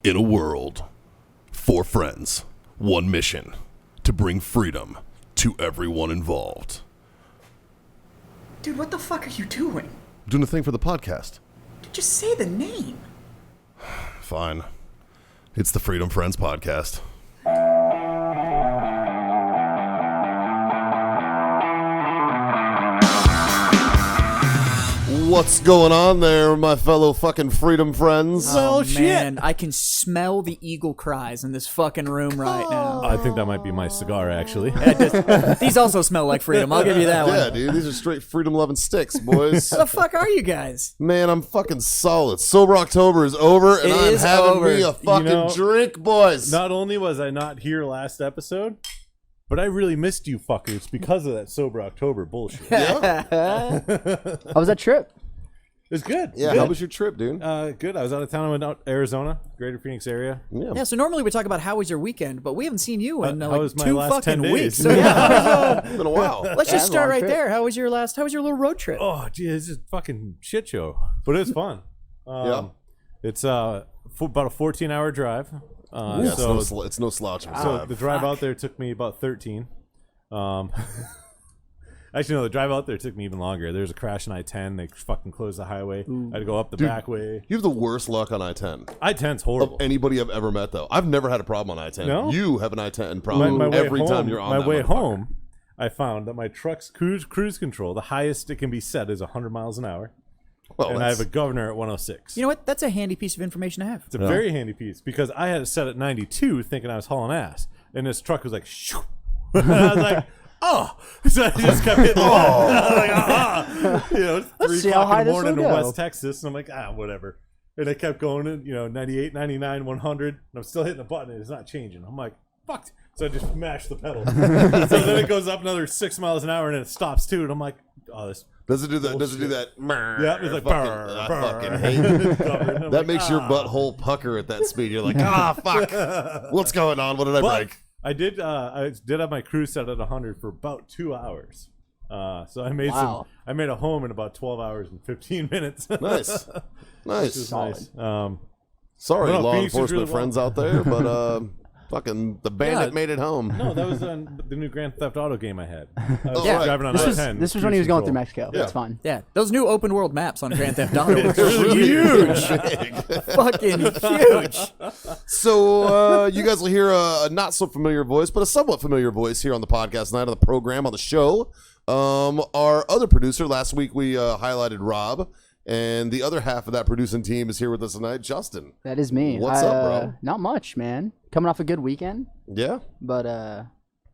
In a world, 4 friends, 1 mission, to bring freedom to everyone involved. Dude, what the fuck are you doing? Doing a thing for the podcast. Dude, just say the name. Fine. It's the Freedom Friends podcast. What's going on there, my fellow fucking Freedom Friends? Well, Man, shit. I can smell the eagle cries in this fucking room right now. I think that might be my cigar, actually. These also smell like freedom. I'll give you that one. Yeah, dude, these are straight freedom-loving sticks, boys. What the fuck are you guys? Man, I'm fucking solid. Sober October is over, and It I'm is having over. me a fucking You know, drink, boys. Not only was I not here last episode, but I really missed you fuckers because of that Sober October bullshit. Yeah? How was that trip? It was good. Yeah, Good. how was your trip, dude? Good. I was out of town. I went out Arizona, Greater Phoenix area. Yeah, so normally we talk about how was your weekend, but we haven't seen you in How like was my 2 last 10 fucking days? weeks. So yeah, It's been a while. let's just Yeah, start long right trip. there. How was your little road trip? Oh, gee, it's just a fucking shit show. But it was fun. Yeah. It's about a 14-hour drive. Yeah, So it's no slouch of a So drive. the drive out there took me about 13. Actually, no, the drive out there took me even longer. There was a crash on I-10. They fucking closed the highway. I had to go up the back way. You have the worst luck on I-10 I-10's of horrible. anybody I've ever met, though. I've never had a problem on I-10. No? You have an I-10 problem My way every home, time you're on my that way motherfucker. home, I found that my truck's cruise control, the highest it can be set is 100 miles an hour. Well, And I have that's- a governor at 106. You know what? That's a handy piece of information to have. It's a very handy piece because I had it set at 92 thinking I was hauling ass. And this truck was like, shoo. And I was like, oh. So I just kept hitting the button. I was like, ah. You know, it's 3 see how o'clock high in the this morning will in go. West Texas. And I'm like, whatever. And I kept going, in, 98, 99, 100. And I'm still hitting the button and it's not changing. I'm like, fuck. So I just mashed the pedal. So then it goes up another 6 miles an hour and then it stops too. And I'm like, oh, this. Does it do that? Does it do that? Yeah, it's like, I fucking hate that that. Makes your butthole pucker at that speed. You're like, fuck. What's going on? What did I break? I did have my cruise set at 100 for about 2 hours. So I made Wow. I made a home in about 12 hours and 15 minutes. Nice. Nice. It's nice. Sorry, No, law Phoenix is enforcement really friends out there, but fucking the bandit Yeah. made it home. No, that was the new Grand Theft Auto game I had. I was Yeah. driving on This I-10. was when he was going through cruise Mexico. Yeah. That's fine. Yeah, those new open world maps on Grand Theft Auto are control. huge, fucking huge. So you guys will hear a not so familiar voice, but a somewhat familiar voice here on the podcast tonight on the program on the show. Our other producer, last week we highlighted Rob, and the other half of that producing team is here with us tonight, Justin. That is me. What's up, bro? Not much, man. Coming off a good weekend, Yeah? but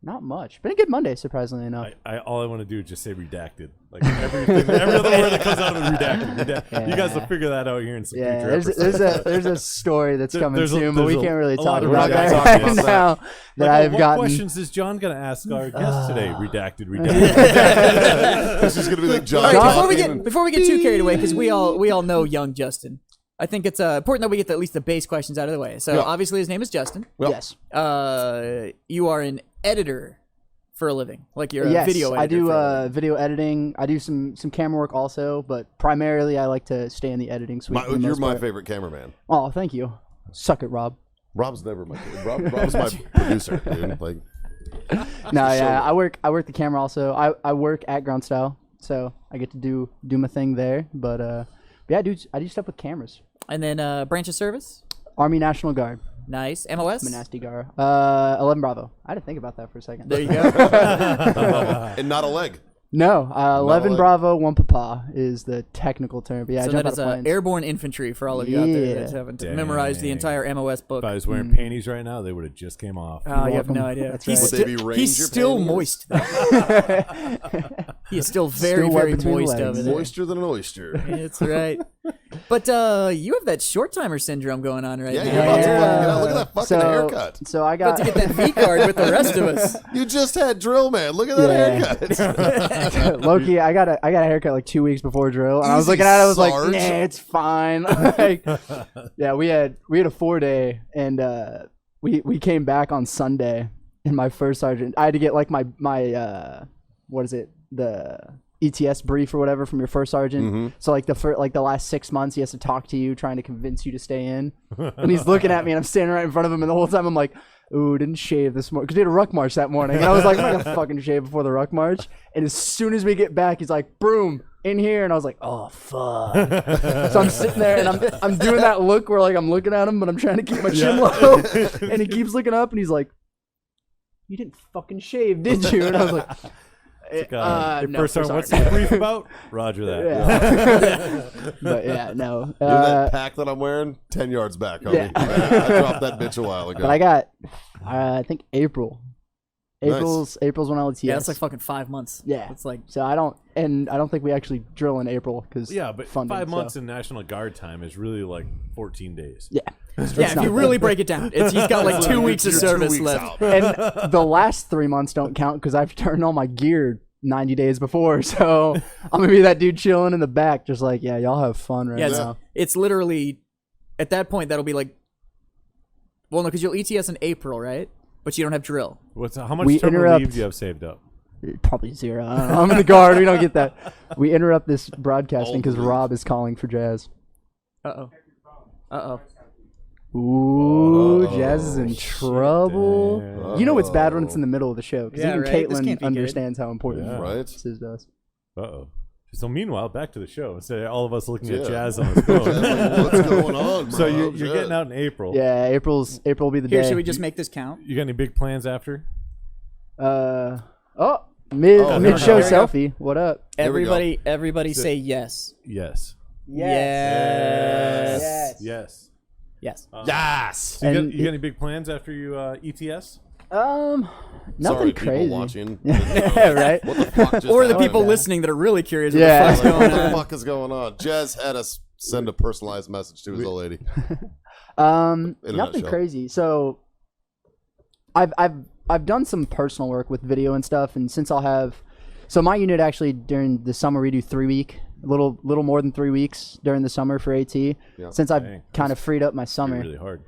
not much. Been a good Monday, surprisingly enough. all I want to do is just say redacted. Like every other word that comes out of it, redacted. You guys will figure that out here in some Yeah, future there's episodes. a story that's coming there's soon, but we there's can't really a talk lot of about redacted that talk right about now. That I've what gotten. questions is John going to ask our guests today? Redacted. This is going to be like John. All right, talking. before we get too carried away, because we all know young Justin. I think it's important that we get at least the base questions out of the way. So Yeah. obviously his name is Justin. Well, Yes. You are an editor for a living, like you're a Yes, video editor. I do for a living. video editing. I do some camera work also, but primarily I like to stay in the editing suite. for the you're most my part. favorite cameraman. Oh, thank you. Suck it, Rob. Rob's never my Rob's my producer, dude. Like, No, yeah, I work the camera also. I work at Ground Style, so I get to do my thing there. But yeah, I do stuff with cameras. And then branch of service, Army National Guard. nice. MOS. Nasty Gar. 11 Bravo. I had to think about that for a second. There you go. and not a leg. No, 11 like- Bravo, 1 Papa is the technical term. But yeah, I So jump that out is of planes. airborne infantry for all of you out there Yeah. that haven't memorized the entire MOS book. If I was wearing panties right now, they would have just came off. Oh, you have no welcome. idea. That's He's, right. Would they be sti- Ranger he's still panties? moist. Though. He is still very, Still wet very between the moist legs. over there. Moister than an oyster. That's right. But you have that short timer syndrome going on right Yeah, now. you're about to You're, fucking get out. Look at that fucking haircut. So I about got to get that V card with the rest of us. You just had drill, man. Look at that Yeah. haircut. Low-key, I got a haircut like 2 weeks before drill, and I was Easy, looking at it, I was like, Sarge. nah, it's fine. Like, yeah, we had a 4-day, and we came back on Sunday, and my first sergeant, I had to get like my what is it, the ETS brief or whatever from your first sergeant. So like the last 6 months, he has to talk to you, trying to convince you to stay in. And he's looking at me, and I'm standing right in front of him, and the whole time I'm like, ooh, didn't shave this morning because we had a ruck march that morning, and I was like, I'm not gonna fucking shave before the ruck march. And as soon as we get back, he's like, broom in here, and I was like, oh fuck. So I'm sitting there, and I'm doing that look where like I'm looking at him, but I'm trying to keep my chin low, and he keeps looking up, and he's like, you didn't fucking shave, did you? And I was like, Your no, first sorry. sergeant, what's the brief about? Roger that. Yeah. But yeah, no. That pack that I'm wearing, 10 yards back, homie. Yeah. I dropped that bitch a while ago. But I got, I think April's when I was Yeah, that's like fucking 5 months. Yeah. It's like So I don't think we actually drill in April because Yeah, but 5 months in National Guard time is really like 14 days. Yeah. yeah, if you really break it down, he's got like 2 weeks of You're 2 service weeks left. out. And the last 3 months don't count because I've turned all my gear 90 days before. So I'm gonna be that dude chilling in the back, just like, yeah, y'all have fun right Yeah, now. it's literally at that point that'll be like, well, no, because you'll ETS in April, right? But you don't have drill. How much We terminal interrupt- leave do you have saved up? Probably 0. I don't know. I'm in the guard. We don't get that. We interrupt this broadcasting because Only. Rob is calling for Jazz. Uh oh. Ooh, Uh-oh. Jazz is in trouble. Damn. You know it's bad when it's in the middle of the show because Yeah, even right? This Caitlin can't be good. understands how important Yeah. Right? this is to us. Uh-oh. So meanwhile, back to the show. Instead of all of us looking at Yeah. Jazz on his phone. What's going on, bro? So you're Shit. getting out in April. Yeah, April will be the Here, day. should we just make this count? You got any big plans after? Mid Oh, mid show here we go. selfie. What up? Here we go. Everybody say yes. Yes. Yes. Yes. Yes. Yes. So And you got any big plans after you ETS? Nothing Sorry, crazy. people watching. Yeah, right. What the fuck just Or the happened? people listening that are really curious what Yeah. the fuck's Like, what going the on. fuck is going on? Jazz had us send a personalized message to his old lady. Nothing nutshell. crazy. So I've done some personal work with video and stuff, and since so my unit actually during the summer we do 3 week, a little more than 3 weeks during the summer for AT. Yeah. Since I've Dang, kind of freed up my summer, Really hard.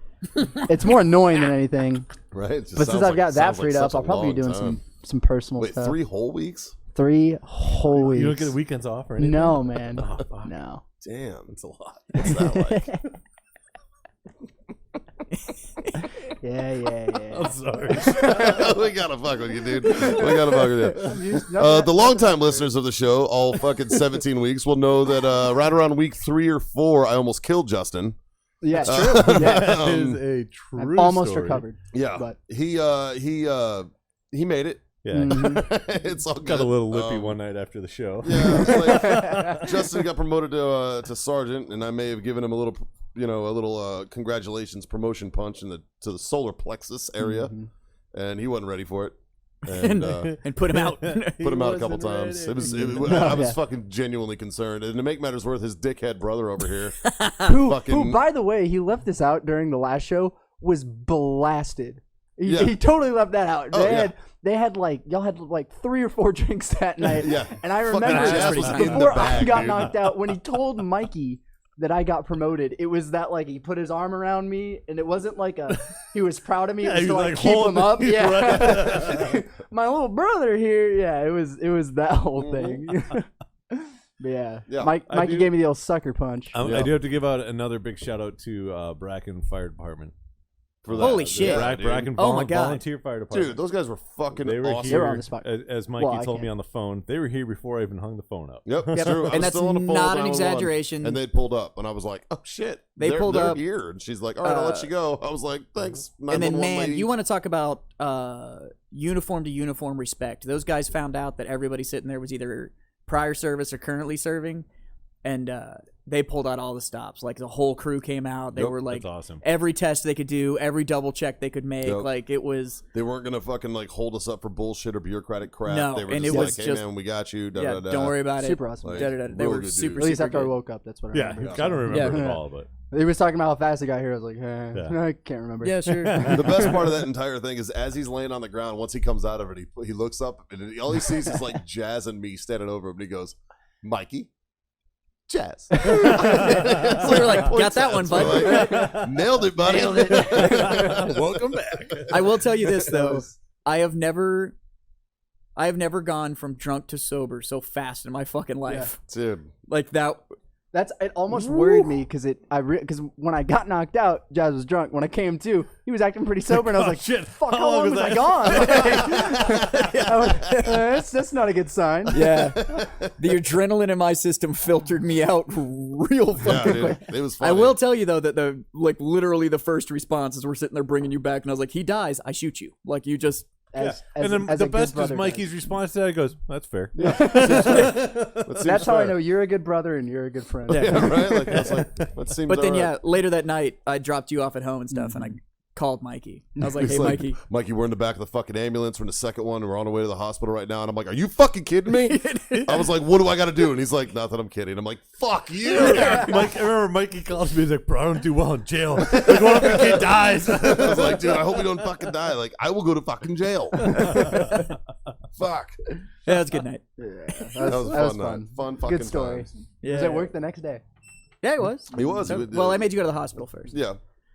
it's more annoying than anything. Right? It just But since sounds I've like- got that sounds like freed up, such a I'll probably be long doing time. some personal Wait, stuff. 3 whole weeks? 3 whole weeks. You don't get the weekends off or anything? No, man. Oh, fuck. No. Damn, it's a lot. What's that like? Yeah. I'm sorry. We gotta fuck with you, dude. We gotta fuck with you. The longtime listeners of the show, all fucking 17 weeks, will know that right around week 3 or 4, I almost killed Justin. Yeah, it's true. Yeah. That is a true I've almost story. recovered. Yeah, But he made it. Yeah. It's all good. Got a little lippy one night after the show. Yeah, it's like, Justin got promoted to sergeant, and I may have given him a little congratulations promotion punch to the solar plexus area, and he wasn't ready for it. And And put him out. put him out a couple wasn't times. ready. I was Yeah. fucking genuinely concerned. And to make matters worse, his dickhead brother over here, who, fucking- by the way, he left this out during the last show, was blasted. He, Yeah. he totally left that out. Oh, yeah. They had y'all had like 3 or 4 drinks that night. Yeah. And I Fucking remember Jazz was in the before I bag, got dude. knocked out, when he told Mikey that I got promoted, it was that like he put his arm around me, and it wasn't like he was proud of me. Yeah, It was he to was, like like, keep him holding- up. Yeah, Right. my little brother here. Yeah, it was that whole thing. But yeah, Yeah, Mikey gave me the old sucker punch. Yeah. I do have to give out another big shout out to Bracken Fire Department. for that. Holy shit. Yeah, dude. Bracken Oh my God. Volunteer Fire Department. Dude, those guys were fucking They were awesome. here, They were on the spot. as Mikey Well, I told me can't. on the phone. They were here before I even hung the phone up. Yep, it's true. I And was that's still on the phone not with an 911, exaggeration. And they'd pulled up, and I was like, "Oh shit, They they're pulled up, here." And she's like, "All right, I'll let you go." I was like, "Thanks." And then, 911 man, lady. you want to talk about uniform to uniform respect. Those guys found out that everybody sitting there was either prior service or currently serving, and they pulled out all the stops. Like, the whole crew came out. They Yep, were like, That's awesome. every test they could do, every double check they could make. Yep. Like, it was, They weren't gonna fucking like hold us up for bullshit or bureaucratic crap. No, they were and just it like, was "Hey just- man, we got you." Da, yeah, da, da. don't worry about Super it. awesome. Like, Da, da, da. They real were good super, dudes. At least super after I good. woke up, that's what I Yeah, remember. I don't remember Yeah. it all, but He was talking about how fast he got here. I was like, Yeah. I can't remember. Yeah, sure. The best part of that entire thing is as he's laying on the ground, once he comes out of it, he looks up and all he sees is like Jazz and me standing over him, and he goes, "Mikey, Jazz." So we were like, got that one, bud. We're like, nailed it, buddy. Nailed it. Welcome back. I will tell you this, though. I have never I have never gone from drunk to sober so fast in my fucking life. Dude. Like that. It almost worried me because when I got knocked out, Jazz was drunk. When I came to, he was acting pretty sober, and I was like, shit. "Fuck, how long was I gone?" That's not a good sign. Yeah. The adrenaline in my system filtered me out real fucking quick. It was funny. I will tell you though that literally the first response is we're sitting there bringing you back, and I was like, he dies, I shoot you. Like you just. And then the best is Mikey's response to that. He goes, "That's fair." That's how I know you're a good brother and you're a good friend. Yeah, right. Like that's like that seems. But then, all right. yeah, later that night, I dropped you off at home and stuff, and I called Mikey. I was like, He's "Hey, Mikey." Mikey, we're in the back of the fucking ambulance. We're in the second one, and we're on the way to the hospital right now. And I'm like, "Are you fucking kidding me?" I was like, "What do I got to do?" And he's like, "Nothing. I'm kidding." I'm like, "Fuck you." I remember Mikey calls me. He's like, "Bro, I don't do well in jail. Like, what if your kid dies?" I was like, "Dude, I hope you don't fucking die. Like, I will go to fucking jail." Fuck. Yeah, that's a good night. That was fun. Fun fucking Good story. times. Yeah. Was it work the next day? Yeah, it was. He was. Well, I made you go to the hospital first. Yeah.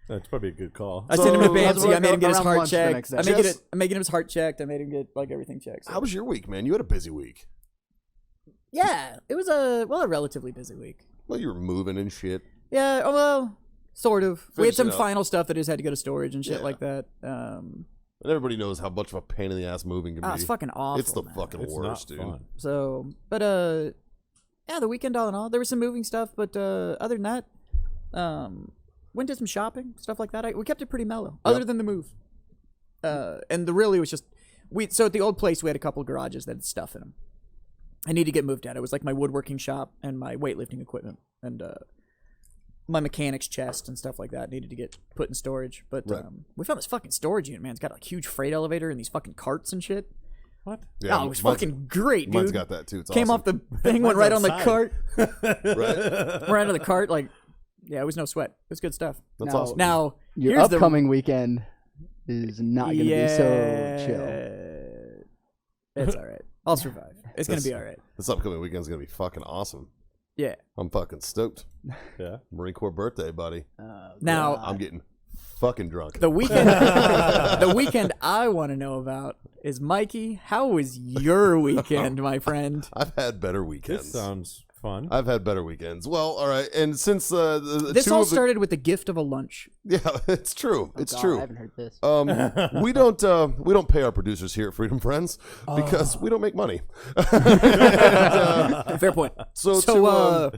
That's probably a good call. I sent him to So- Bancy. I made him get his Around heart lunch the checked. next day. I'm making him his heart checked. I made him get like everything checked. So. How was your week, man? You had a busy week. Yeah, it was a relatively busy week. Well, you were moving and shit. Yeah, well, sort of. We had some Finishing up. final stuff that just had to go to storage and shit Yeah. like that. And everybody knows how much of a pain in the ass moving can be. It's fucking awful. It's the man. fucking It's worst, not dude. fun. So, but yeah, the weekend all in all, there was some moving stuff, but other than that, went to some shopping, stuff like that. We kept it pretty mellow, other than the move. And the really was just so at the old place we had a couple garages that had stuff in them. I need to get moved out. It was like my woodworking shop and my weightlifting equipment and my mechanic's chest and stuff like that needed to get put in storage. But Right. we found this fucking storage unit, man. It's got a huge freight elevator and these fucking carts and shit. What? Yeah, Oh, it was mine's- fucking great, dude. Mine's got that too. It's Came awesome. off the thing, went right on the outside. cart. Right. Right onto the cart. Like, yeah, it was no sweat. It was good stuff. That's Now- awesome. Now, Your here's upcoming weekend is not going to be so chill. It's all right. I'll survive. It's going to be all right. This upcoming weekend's gonna be fucking awesome. Yeah. I'm fucking stoked. Yeah. Marine Corps birthday, buddy. Now, I'm getting fucking drunk. the weekend I want to know about is Mikey. How was your weekend, my friend? I've had better weekends. This sounds fun. I've had better weekends. Well, all right. And since This two all of the- started with the gift of a lunch. yeah, it's true. It's God, true. I haven't heard this. We don't pay our producers here at Freedom Friends because we don't make money. Fair point. So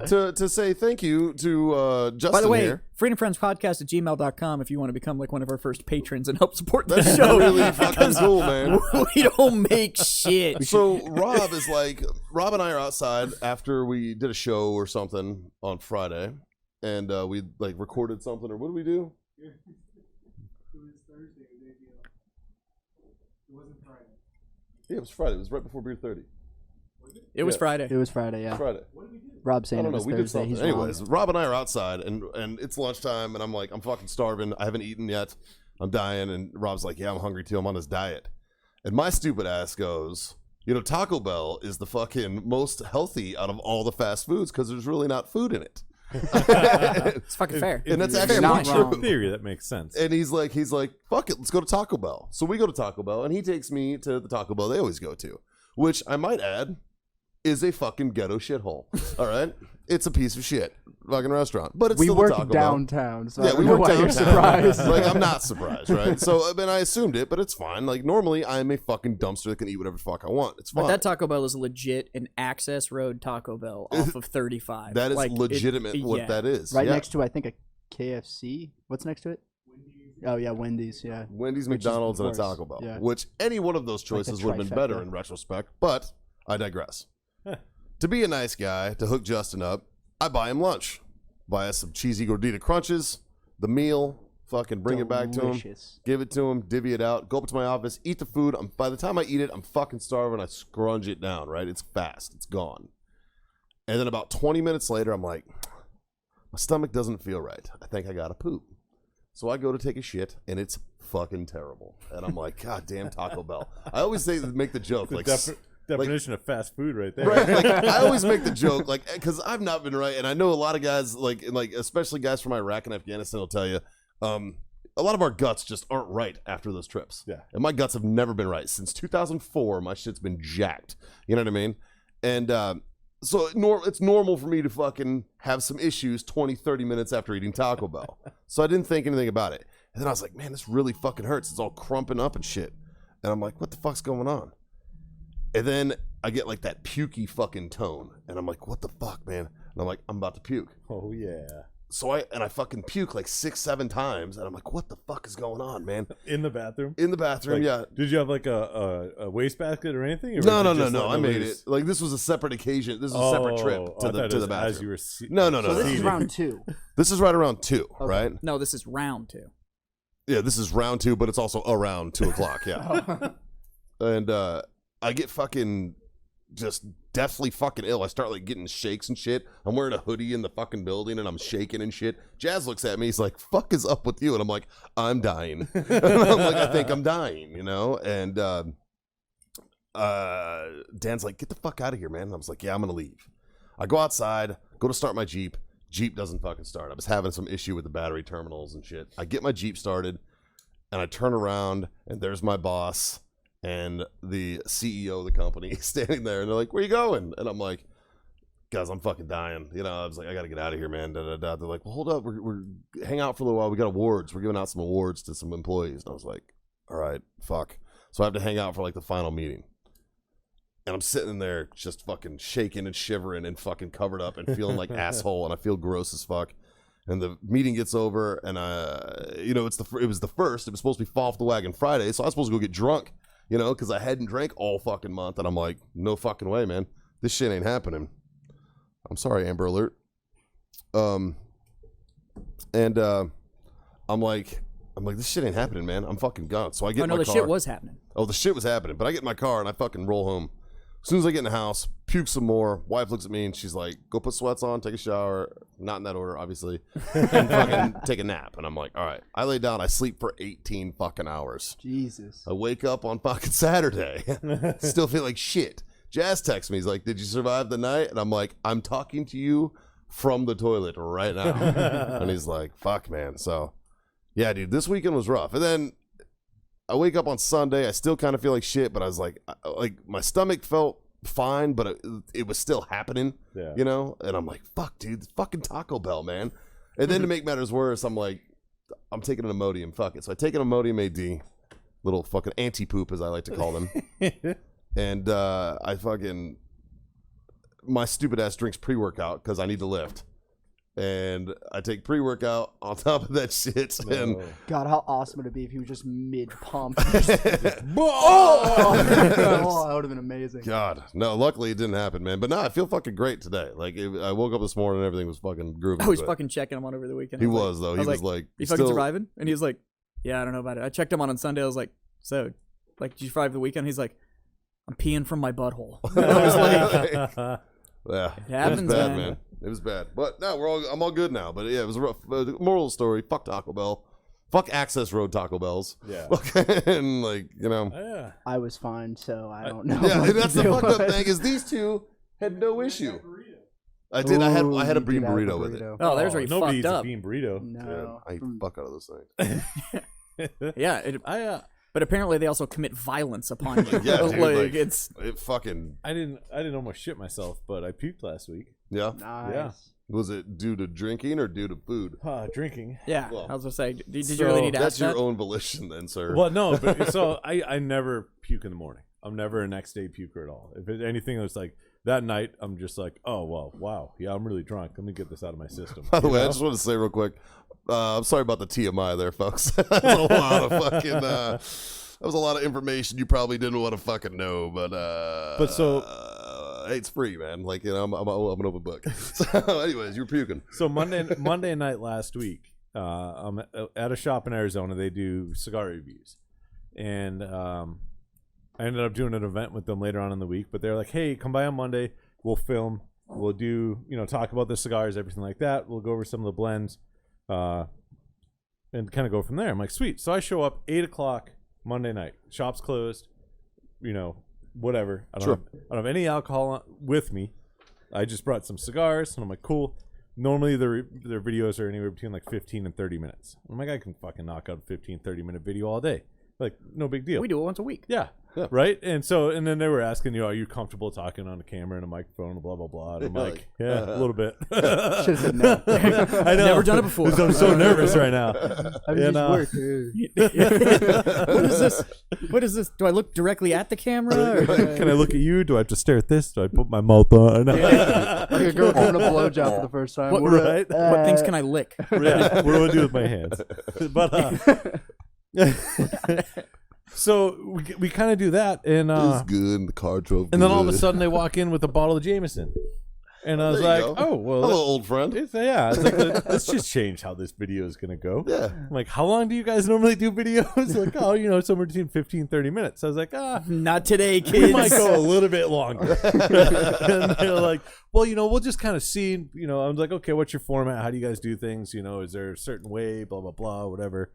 to say thank you to Justin By the way, here. freedomfriendspodcast@gmail.com if you want to become like one of our first patrons and help support the That's show. really fucking cool, man. We don't make shit. So Rob and I are outside after we did a show or something on Friday, and we like recorded something, or what did we do? It was Thursday, maybe. It wasn't Friday. Yeah, it was Friday. It was right before Beer 30. It was Yeah. Friday. It was Friday, yeah. Friday. Rob I saying it don't know. was We did Thursday. something. He's Anyways, wrong. Rob and I are outside, and it's lunchtime, and I'm like, I'm fucking starving. I haven't eaten yet. I'm dying, and Rob's like, yeah, I'm hungry too. I'm on this diet, and my stupid ass goes, Taco Bell is the fucking most healthy out of all the fast foods because there's really not food in it. It's fucking fair. And that's If actually you're not in wrong. theory, that makes sense. And he's like, fuck it, let's go to Taco Bell. So we go to Taco Bell, and he takes me to the Taco Bell they always go to, which I might add is a fucking ghetto shithole. All right, it's a piece of shit fucking restaurant, but it's We still the work Taco Bell. downtown, so I Yeah, don't we know work why downtown. you're surprised. Like, I'm not surprised, right? So, I mean, I assumed it, but it's fine. Like, normally, I'm a fucking dumpster that can eat whatever the fuck I want. It's fine. But that Taco Bell is legit an Access Road Taco Bell off of 35. That is Like, legitimate what yeah. that is. Right Yeah. next to, I think, a KFC. What's next to it? Oh, yeah, Wendy's, yeah. Wendy's, Which is, McDonald's, of and a course, Taco Bell. yeah. Which any one of those Like the choices would have been better trifecta. in retrospect, but I digress. To be a nice guy, to hook Justin up, I buy him lunch. Buy us some cheesy gordita crunches, the meal, fucking bring it back to him, Delicious. give it to him, divvy it out, go up to my office, eat the food. By the time I eat it, I'm fucking starving. I scrunge it down, right? It's fast. It's gone. And then about 20 minutes later, I'm like, my stomach doesn't feel right. I think I gotta poop. So I go to take a shit, and it's fucking terrible. And I'm like, God damn Taco Bell. I always make the joke, The like, definition of fast food right there. right? Like, I always make the joke, like, because I've not been right, and I know a lot of guys, like especially guys from Iraq and Afghanistan, will tell you, a a lot of our guts just aren't right after those trips. Yeah. And my guts have never been right. Since 2004, my shit's been jacked. You know what I mean? And so it's normal for me to fucking have some issues 20, 30 minutes after eating Taco Bell. So I didn't think anything about it. And then I was like, man, this really fucking hurts. It's all crumping up and shit. And I'm like, what the fuck's going on? And then I get like that pukey fucking tone. And I'm like, what the fuck, man? And I'm like, I'm about to puke. Oh, yeah. So I fucking puke like 6-7 times, and I'm like, what the fuck is going on, man? In the bathroom? In the bathroom, Like, yeah. Did you have like a wastebasket or anything? Or No. was it just I letting made loose? it. Like, this was a separate occasion. This was a separate trip Oh, to I thought it the was bathroom. As you were No. So this is Seated. round 2. This is right around 2, right? No, this is round 2. Yeah, this is round 2, but it's also around 2 o'clock, yeah. And I get fucking just deathly fucking ill. I start like getting shakes and shit. I'm wearing a hoodie in the fucking building and I'm shaking and shit. Jazz looks at me. He's like, fuck is up with you? And I'm like, I'm dying. And I'm like, I think I'm dying, you know? And Dan's like, get the fuck out of here, man. And I was like, yeah, I'm going to leave. I go outside, go to start my Jeep. Jeep doesn't fucking start. I was having some issue with the battery terminals and shit. I get my Jeep started and I turn around and there's my boss and the CEO of the company standing there, and they're like, where you going? And I'm like, guys, I'm fucking dying. You know, I was like, I got to get out of here, man. Da, da, da. They're like, well, hold up. We're hang out for a little while. We got awards. We're giving out some awards to some employees. And I was like, all right, fuck. So I have to hang out for like the final meeting. And I'm sitting in there just fucking shaking and shivering and fucking covered up and feeling like asshole. And I feel gross as fuck. And the meeting gets over, and it was the first. It was supposed to be Fall Off the Wagon Friday, so I was supposed to go get drunk. You know, because I hadn't drank all fucking month, and I'm like, no fucking way, man. This shit ain't happening. I'm sorry, Amber Alert. I'm like, this shit ain't happening, man. I'm fucking gone. So I get in my car. The shit was happening. Oh, the shit was happening. But I get in my car and I fucking roll home. As soon as I get in the house, puke some more. Wife looks at me and she's like, go put sweats on, take a shower. Not in that order, obviously. And fucking take a nap. And I'm like, all right. I lay down. I sleep for 18 fucking hours. Jesus. I wake up on fucking Saturday. Still feel like shit. Jazz texts me. He's like, did you survive the night? And I'm like, I'm talking to you from the toilet right now. And he's like, fuck, man. So, yeah, dude, this weekend was rough. And then I wake up on Sunday. I still kind of feel like shit, but I was like my stomach felt fine, but it was still happening, you know? And I'm like, fuck, dude, fucking Taco Bell, man. And then to make matters worse, I'm like, I'm taking an Imodium. Fuck it. So I take an Imodium AD, little fucking anti-poop, as I like to call them. And I fucking, my stupid ass drinks pre-workout because I need to lift. And I take pre-workout on top of that shit. And God, how awesome would it be if he was just mid-pump? Oh, that would have been amazing. God, no, luckily it didn't happen, man. But no, I feel fucking great today. Like, I woke up this morning and everything was fucking groovy. I was fucking checking him on over the weekend. He was, though. He was like, you fucking surviving? And he was like, yeah, I don't know about it. I checked him on Sunday. I was like, so, like, did you survive the weekend? He's like, I'm peeing from my butthole. I was like, yeah, it happens, was bad, man. It was bad. But no, I'm all good now. But yeah, it was a rough. Moral of the story, fuck Taco Bell. Fuck Access Road Taco Bells. Yeah. And like, you know. Yeah. I was fine, so I don't know. Yeah, what and that's to the do fucked up with it. thing is these two had no issue. I did. I had a Ooh, bean you did have burrito a with it. burrito. Oh, there's where he Nobody fucked eats up. a bean burrito. No. I eat the fuck out of those things. Yeah, but apparently they also commit violence upon you. Yeah, dude, like, it's it fucking. I didn't almost shit myself, but I puked last week. Yeah. Nice. Yeah. Was it due to drinking or due to food? Drinking. yeah. Well, I was gonna say, did so you really need to That's ask your that? own volition, then, sir. Well, no, but so I never puke in the morning. I'm never a next day puker at all. If it's anything that's like that night, I'm just like, oh well, wow, yeah, I'm really drunk. Let me get this out of my system. By the You way, I know? just want to say real quick, I'm sorry about the TMI there, folks. That's a lot of fucking. That was a lot of information you probably didn't want to fucking know, but so hey, it's free, man. Like, you know, I'm an open book. So, anyways, you're puking. So Monday night last week, I'm at a shop in Arizona. They do cigar reviews, and I ended up doing an event with them later on in the week. But they're like, "Hey, come by on Monday. We'll film. We'll do, talk about the cigars, everything like that. We'll go over some of the blends, and kind of go from there." I'm like, "Sweet." So I show up 8:00 Monday night. Shop's closed. Whatever. I don't have any alcohol with me. I just brought some cigars, and I'm like, cool. Normally their videos are anywhere between like 15 and 30 minutes. I'm like, I can fucking knock out a 15, 30-minute video all day. Like, no big deal. We do it once a week. Yeah. Right? And then they were asking, are you comfortable talking on a camera and a microphone and blah, blah, blah. And I'm like, yeah, a little bit. Should've said no. I know. Never done it before. I'm so nervous right now. How does this work? What is this? Do I look directly at the camera? Or Can I look at you? Do I have to stare at this? Do I put my mouth on? Like a girl giving a blowjob for the first time. Right? what things can I lick? Yeah, what do I do with my hands? But so we kind of do that, and It was good. The car drove good. and then all of a sudden they walk in with a bottle of Jameson, and I was There you like, go. oh well, Hello, old friend. it's like let's just change how this video is gonna go. Yeah. I'm like, how long do you guys normally do videos? Like, oh, somewhere between 15, 30 minutes. I was like, Not today, we kids. might go a little bit longer. And they're like, well, we'll just kind of see, I was like, okay, what's your format? How do you guys do things? Is there a certain way, blah, blah, blah, whatever.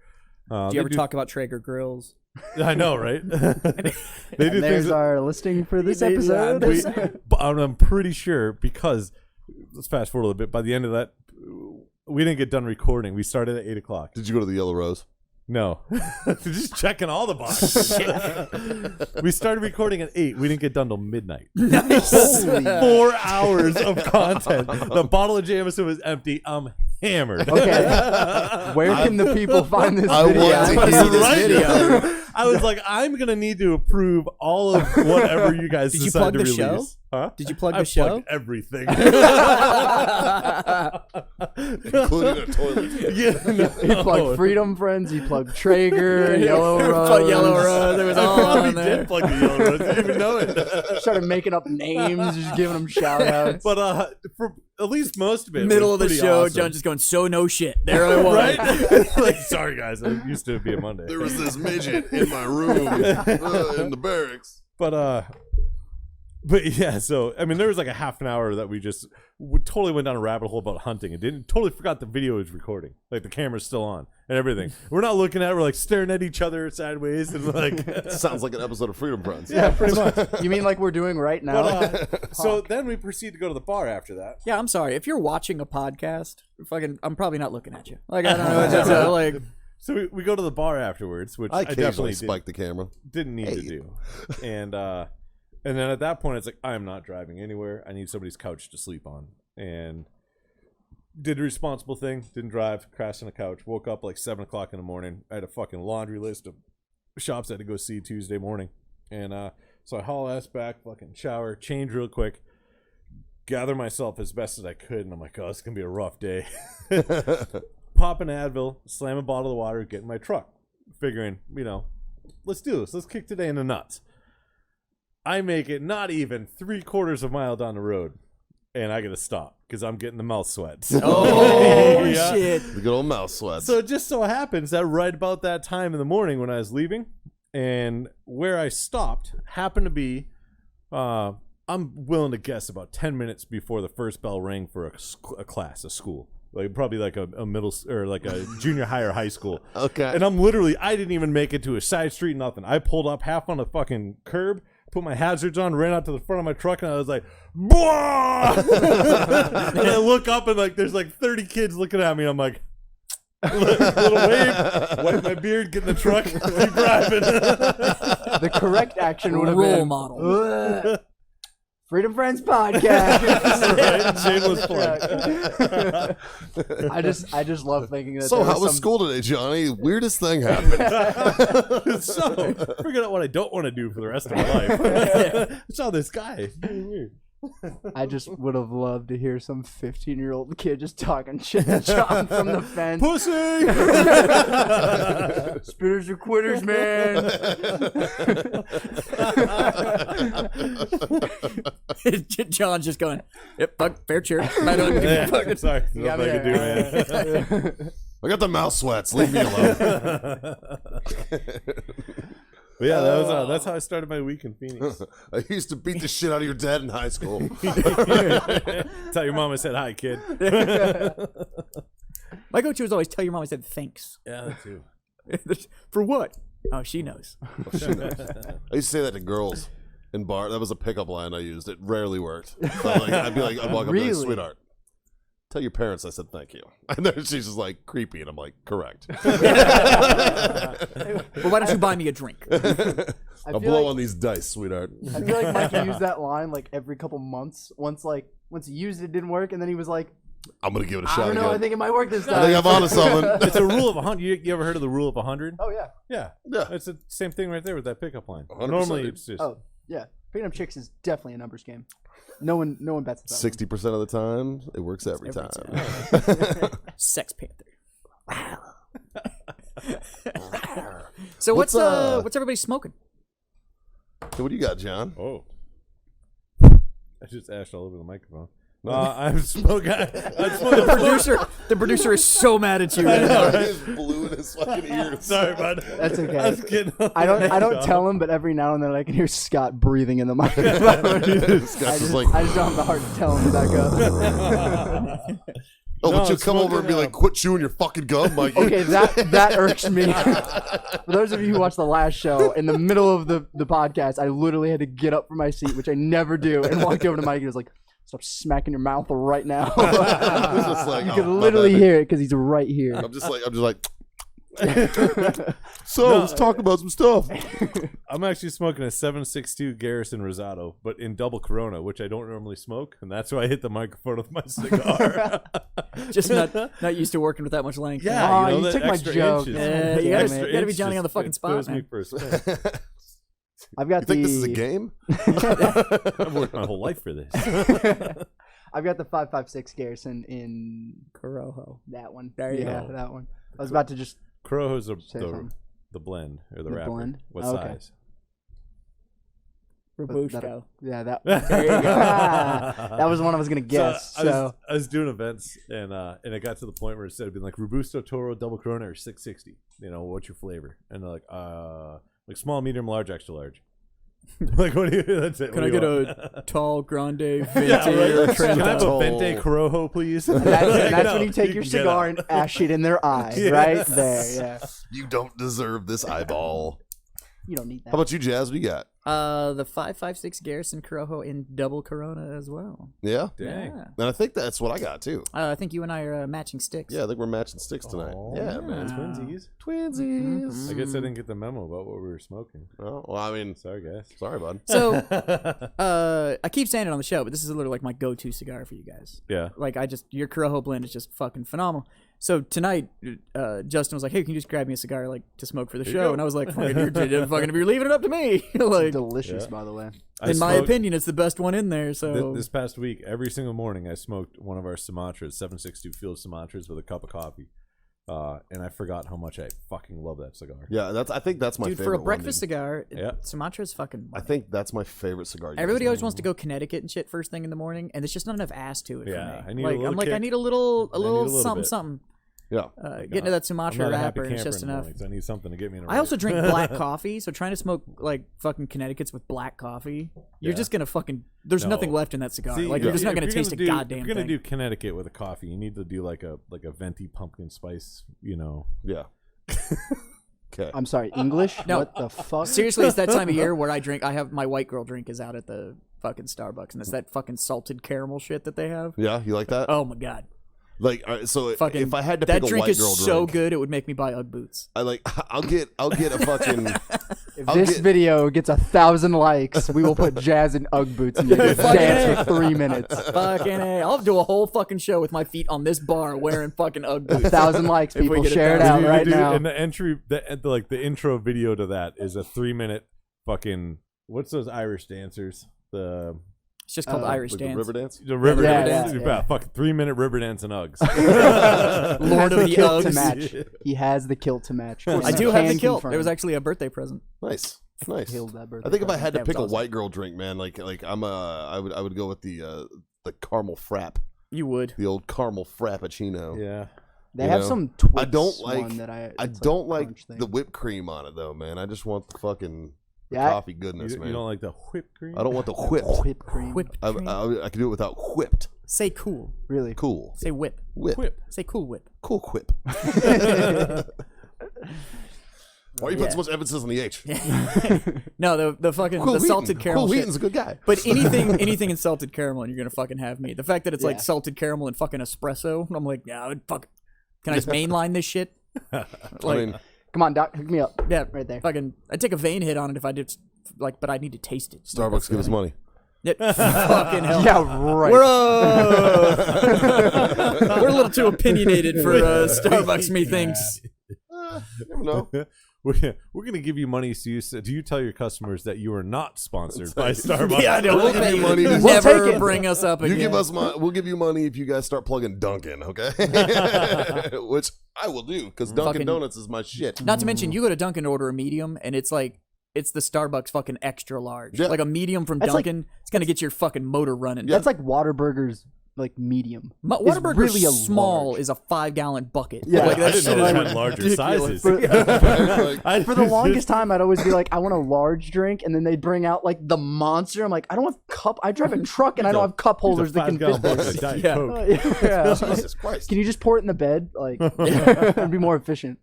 Do you ever talk about Traeger grills? I know, right? They do There's things. our listing for this episode. But I'm pretty sure because, let's fast forward a little bit, by the end of that, we didn't get done recording. We started at 8 o'clock. Did you go to the Yellow Rose? No. Just checking all the boxes. We started recording at 8. We didn't get done till midnight. Nice. 4 hours of content. The bottle of Jameson was empty. I'm hammered. Okay. Where can the people find this I video? want to hear this Right? video. I was like, I'm going to need to approve all of whatever you guys Did you decide plug to the release. show? Huh? Did you plug I the show? plugged everything. Including a toilet. He plugged Freedom Friends. He plugged Traeger, Yellow Rose. Plug Yellow Rose. There was all Probably on there. did plug the Yellow Rose. I didn't even know it. Started making up names, just giving them shout outs. But for at least most of it, Middle was of the pretty show, awesome. John just going, so no shit. There I was. Right? Like, sorry guys, I used to be a Monday. There was this midget in my room in the barracks. But yeah, so I mean, there was like a half an hour that we totally went down a rabbit hole about hunting and totally forgot the video was recording. Like the camera's still on and everything. We're not looking at it, we're like staring at each other sideways and like Sounds like an episode of Freedom Friends. yeah, pretty much. You mean like we're doing right now? But, so then we proceed to go to the bar after that. Yeah, I'm sorry. If you're watching a podcast, I'm probably not looking at you. Like, I don't know. It's just, like, So we go to the bar afterwards, which I I occasionally definitely spike the camera. didn't need to do. And then at that point, it's like, I'm not driving anywhere. I need somebody's couch to sleep on. And did a responsible thing. Didn't drive. Crashed on a couch. Woke up like 7 o'clock in the morning. I had a fucking laundry list of shops I had to go see Tuesday morning. And so I haul ass back, fucking shower, change real quick, gather myself as best as I could. And I'm like, oh, it's going to be a rough day. Pop an Advil, slam a bottle of water, get in my truck. Figuring, let's do this. Let's kick today in the nuts. I make it not even 3/4 of a mile down the road, and I gotta stop because I'm getting the mouth sweats. oh, Yeah. shit. The good old mouse sweats. So it just so happens that right about that time in the morning when I was leaving, and where I stopped happened to be, I'm willing to guess about 10 minutes before the first bell rang for a class, a school. Like probably like a middle or like a junior high or high school. Okay. And I didn't even make it to a side street, nothing. I pulled up half on the fucking curb, put my hazards on, ran out to the front of my truck, and I was like, "Boah!" And I look up and like there's like 30 kids looking at me. I'm like, little wave, wipe my beard, get in the truck, keep driving. The correct action would have Role been model. "Ugh. Freedom Friends podcast. Right? Shameless plug. I just love thinking that. So there how was was some- school today, Johnny? Weirdest thing happened. So figured out what I don't want to do for the rest of my life. I saw this guy. It's really weird. I just would have loved to hear some 15-year-old kid just talking shit to John from the fence. Pussy. Spitters are quitters, man. John's just going, yep, fair cheer. I don't give a Yeah, fuck. sorry. There's got nothing I me can do, man. I got the mouse sweats. Leave me alone. But yeah, that's how I started my week in Phoenix. I used to beat the shit out of your dad in high school. Tell your mom I said hi, kid. My go-to is always tell your mom I said thanks. Yeah, that too. For what? Oh, she knows. I used to say that to girls in bar. That was a pickup line I used. It rarely worked. But I'd walk up and be Really? like, sweetheart, Tell your parents I said thank you. And then she's just like, creepy. And I'm like, correct. Well, why don't you buy me a drink? I'll blow on these dice, sweetheart. I feel like Mikey used that line like every couple months. Once he used it, didn't work, and then he was like, I'm going to give it a I shot don't know, again. I think it might work this time. I think I'm onto something. It's a rule of 100. You ever heard of the rule of 100? Oh, yeah. Yeah. Yeah. It's the same thing right there with that pickup line. 100%. Normally, it's just... Oh, yeah. Picking up chicks is definitely a numbers game. No one bets it. 60% of the time, it works every time. Sex Panther. So what's everybody smoking? So what do you got, John? Oh. I just ashed all over the microphone. I'm smoking. The producer is so mad at you right now. He just blew in his fucking ears. Sorry, bud. That's okay. I was kidding. I don't tell him, but every now and then I can hear Scott breathing in the microphone. Scott's just like, I just don't have the heart to tell him back up. oh, No, but you it's come over and be smoking, like, quit chewing your fucking gum, Mikey. Okay, that irks me. For those of you who watched the last show, in the middle of the podcast, I literally had to get up from my seat, which I never do, and walked over to Mikey and was like, stop smacking your mouth right now. Just like, You oh, can my literally bad. hear it because he's right here. I'm just like, so let's talk about some stuff. I'm actually smoking a 762 Garrison Rosado, but in double Corona, which I don't normally smoke, and that's why I hit the microphone with my cigar. Just not used to working with that much length. Oh, you that took my extra joke. inches. Yeah, you Damn gotta, it. you gotta be Johnny on the fucking spot, throws me man. for a spin. I've got You think this is a game? I've worked my whole life for this. I've got the 5.56 Garrison in Corojo. that one. There you yeah, go. that one. I was about to just Corojo's Say something. the blend or the The wrapper. blend? What Oh, okay. size? Robusto. yeah that. There you go. That was one I was gonna guess. So, I was doing events and it got to the point where instead of being like Robusto, Toro, double Corona, or 660, what's your flavor? And they're like small, medium, large, extra large. Like, what do you? That's it. Can What I do you get want? a tall grande venti Yeah, right. or Can I have Trento? a Vente Corojo, please? that's No, when you take you your can get cigar out. and ash it in their eye, Yes. right there. Yeah, You don't deserve this eyeball. you don't need that. How about you, Jazz? What do you got? The 5.56 Garrison Corojo in double Corona as well. Yeah? Dang. Yeah. And I think that's what I got, too. I think you and I are matching sticks. Yeah, I think we're matching sticks tonight. Oh, yeah, man. Twinsies. Twinsies. I guess I didn't get the memo about what we were smoking. Oh, well, I mean, Sorry, guys. sorry, bud. So, I keep saying it on the show, but this is literally like my go-to cigar for you guys. Yeah. Like, your Corojo blend is just fucking phenomenal. So tonight, Justin was like, "Hey, can you just grab me a cigar, like, to smoke for the you show?" go. And I was like, "Fucking, if you're leaving it up to me." Like, Delicious, Yeah. by the way. in my opinion, it's the best one in there. So This past week, every single morning, I smoked one of our Sumatras, 762 Field Sumatras, with a cup of coffee. And I forgot how much I fucking love that cigar. Yeah, I think that's my dude, favorite for a one, breakfast dude. cigar, Yeah. Sumatra's fucking. I think that's my favorite cigar. you Everybody guys always make. wants to go Connecticut and shit first thing in the morning, and there's just not enough ass to it Yeah, for I me. need a Like, little I'm like, I kick. need a little something, bit. something. Yeah. Getting to that I'm Sumatra not a happy wrapper, and it's camper just in the enough. mornings. I need something to get me in a I also rut. drink black coffee, so trying to smoke like fucking Connecticut's with black coffee, you're Yeah. just gonna fucking. There's No. nothing left in that cigar. See, Like you're just not if gonna you're taste a do- goddamn If you're gonna thing. do Connecticut with a coffee, you need to do like a venti pumpkin spice. Yeah. Okay. I'm sorry, English? No. What the fuck? Seriously, it's that time of year where I drink. I have my white girl drink is out at the fucking Starbucks, and it's that fucking salted caramel shit that they have. Yeah, you like that? Oh my god, Like, so fucking! if I had to that pick a drink white is girl so drink, good, it would make me buy UGG boots. I like. I'll get a fucking. If I'll this get- video gets 1,000 likes, we will put Jazz in UGG boots and make her Fucking dance A. for 3 minutes. Fucking A. I'll do a whole fucking show with my feet on this bar wearing fucking UGG boots. 1,000 likes, If we people. get Share it 1,000. out right Dude, now. And the entry, the intro video to that is a 3-minute fucking. What's those Irish dancers? It's just called Irish like the dance. river dance. The river Yeah, dance. yeah, Yeah, yeah. fucking 3-minute river dance and Uggs. Lord of the the kilt to Uggs. match. He has the kilt to match. I do have the Can kilt. confirm. It was actually a birthday present. Nice. Killed that birthday I think if I had to That was pick a awesome. white girl drink, man, like I would go with the caramel frap, You would. the old caramel frappuccino. Yeah. They you have know, some Twix I don't like. one that I I it's don't a like crunch thing. the whipped cream on it though, man. I just want the fucking Yeah, coffee goodness, You man. don't like the whipped cream? I don't want the whipped. whipped cream. Whipped I, cream. I can do it without whipped. Say cool. Really Cool. Say whip. Whip. Whip. Say cool whip. Cool whip. Why are you putting so much emphasis on the H? No, the fucking Quil the Wheaton. salted caramel Quil shit. Wheaton's a good guy. But anything in salted caramel, and you're gonna fucking have me. The fact that it's like Yeah. salted caramel and fucking espresso, I'm like, yeah, fuck. Can I just mainline this shit? I Like, mean, Come on, Doc, hook me up. yeah, right there. Fucking, I'd take a vein hit on it if I did, like, but I need to taste it. Starbucks give us money. Fucking hell. Yeah, right. We're we're a little too opinionated for Starbucks, methinks. You never know. We're gonna give you money. So do you tell your customers that you are not sponsored by Starbucks? Yeah, I know. We'll give you money. We'll Never take it. bring us up again. You give us money. We'll give you money if you guys start plugging Dunkin', okay? Which I will do because Dunkin' Fucking- Donuts is my shit. Not to mention, you go to Dunkin' to order a medium, and it's like, it's the Starbucks fucking extra large. Yeah. Like a medium from That's like- Dunkin', it's gonna get your fucking motor running. That's like Whataburger's like medium. Whataburger really a small large. is a 5-gallon bucket. Yeah. Like, I that didn't shit know is they had larger ridiculous. sizes. Like, For the longest time, I'd always be like, I want a large drink, and then they'd bring out like the monster. I'm like, I don't have cup. I drive a truck, and I don't have cup holders that can fit 5-gallon bucket this. of Diet Yeah. Coke. Yeah. Jesus Christ. Can you just pour it in the bed? Like, it'd be more efficient.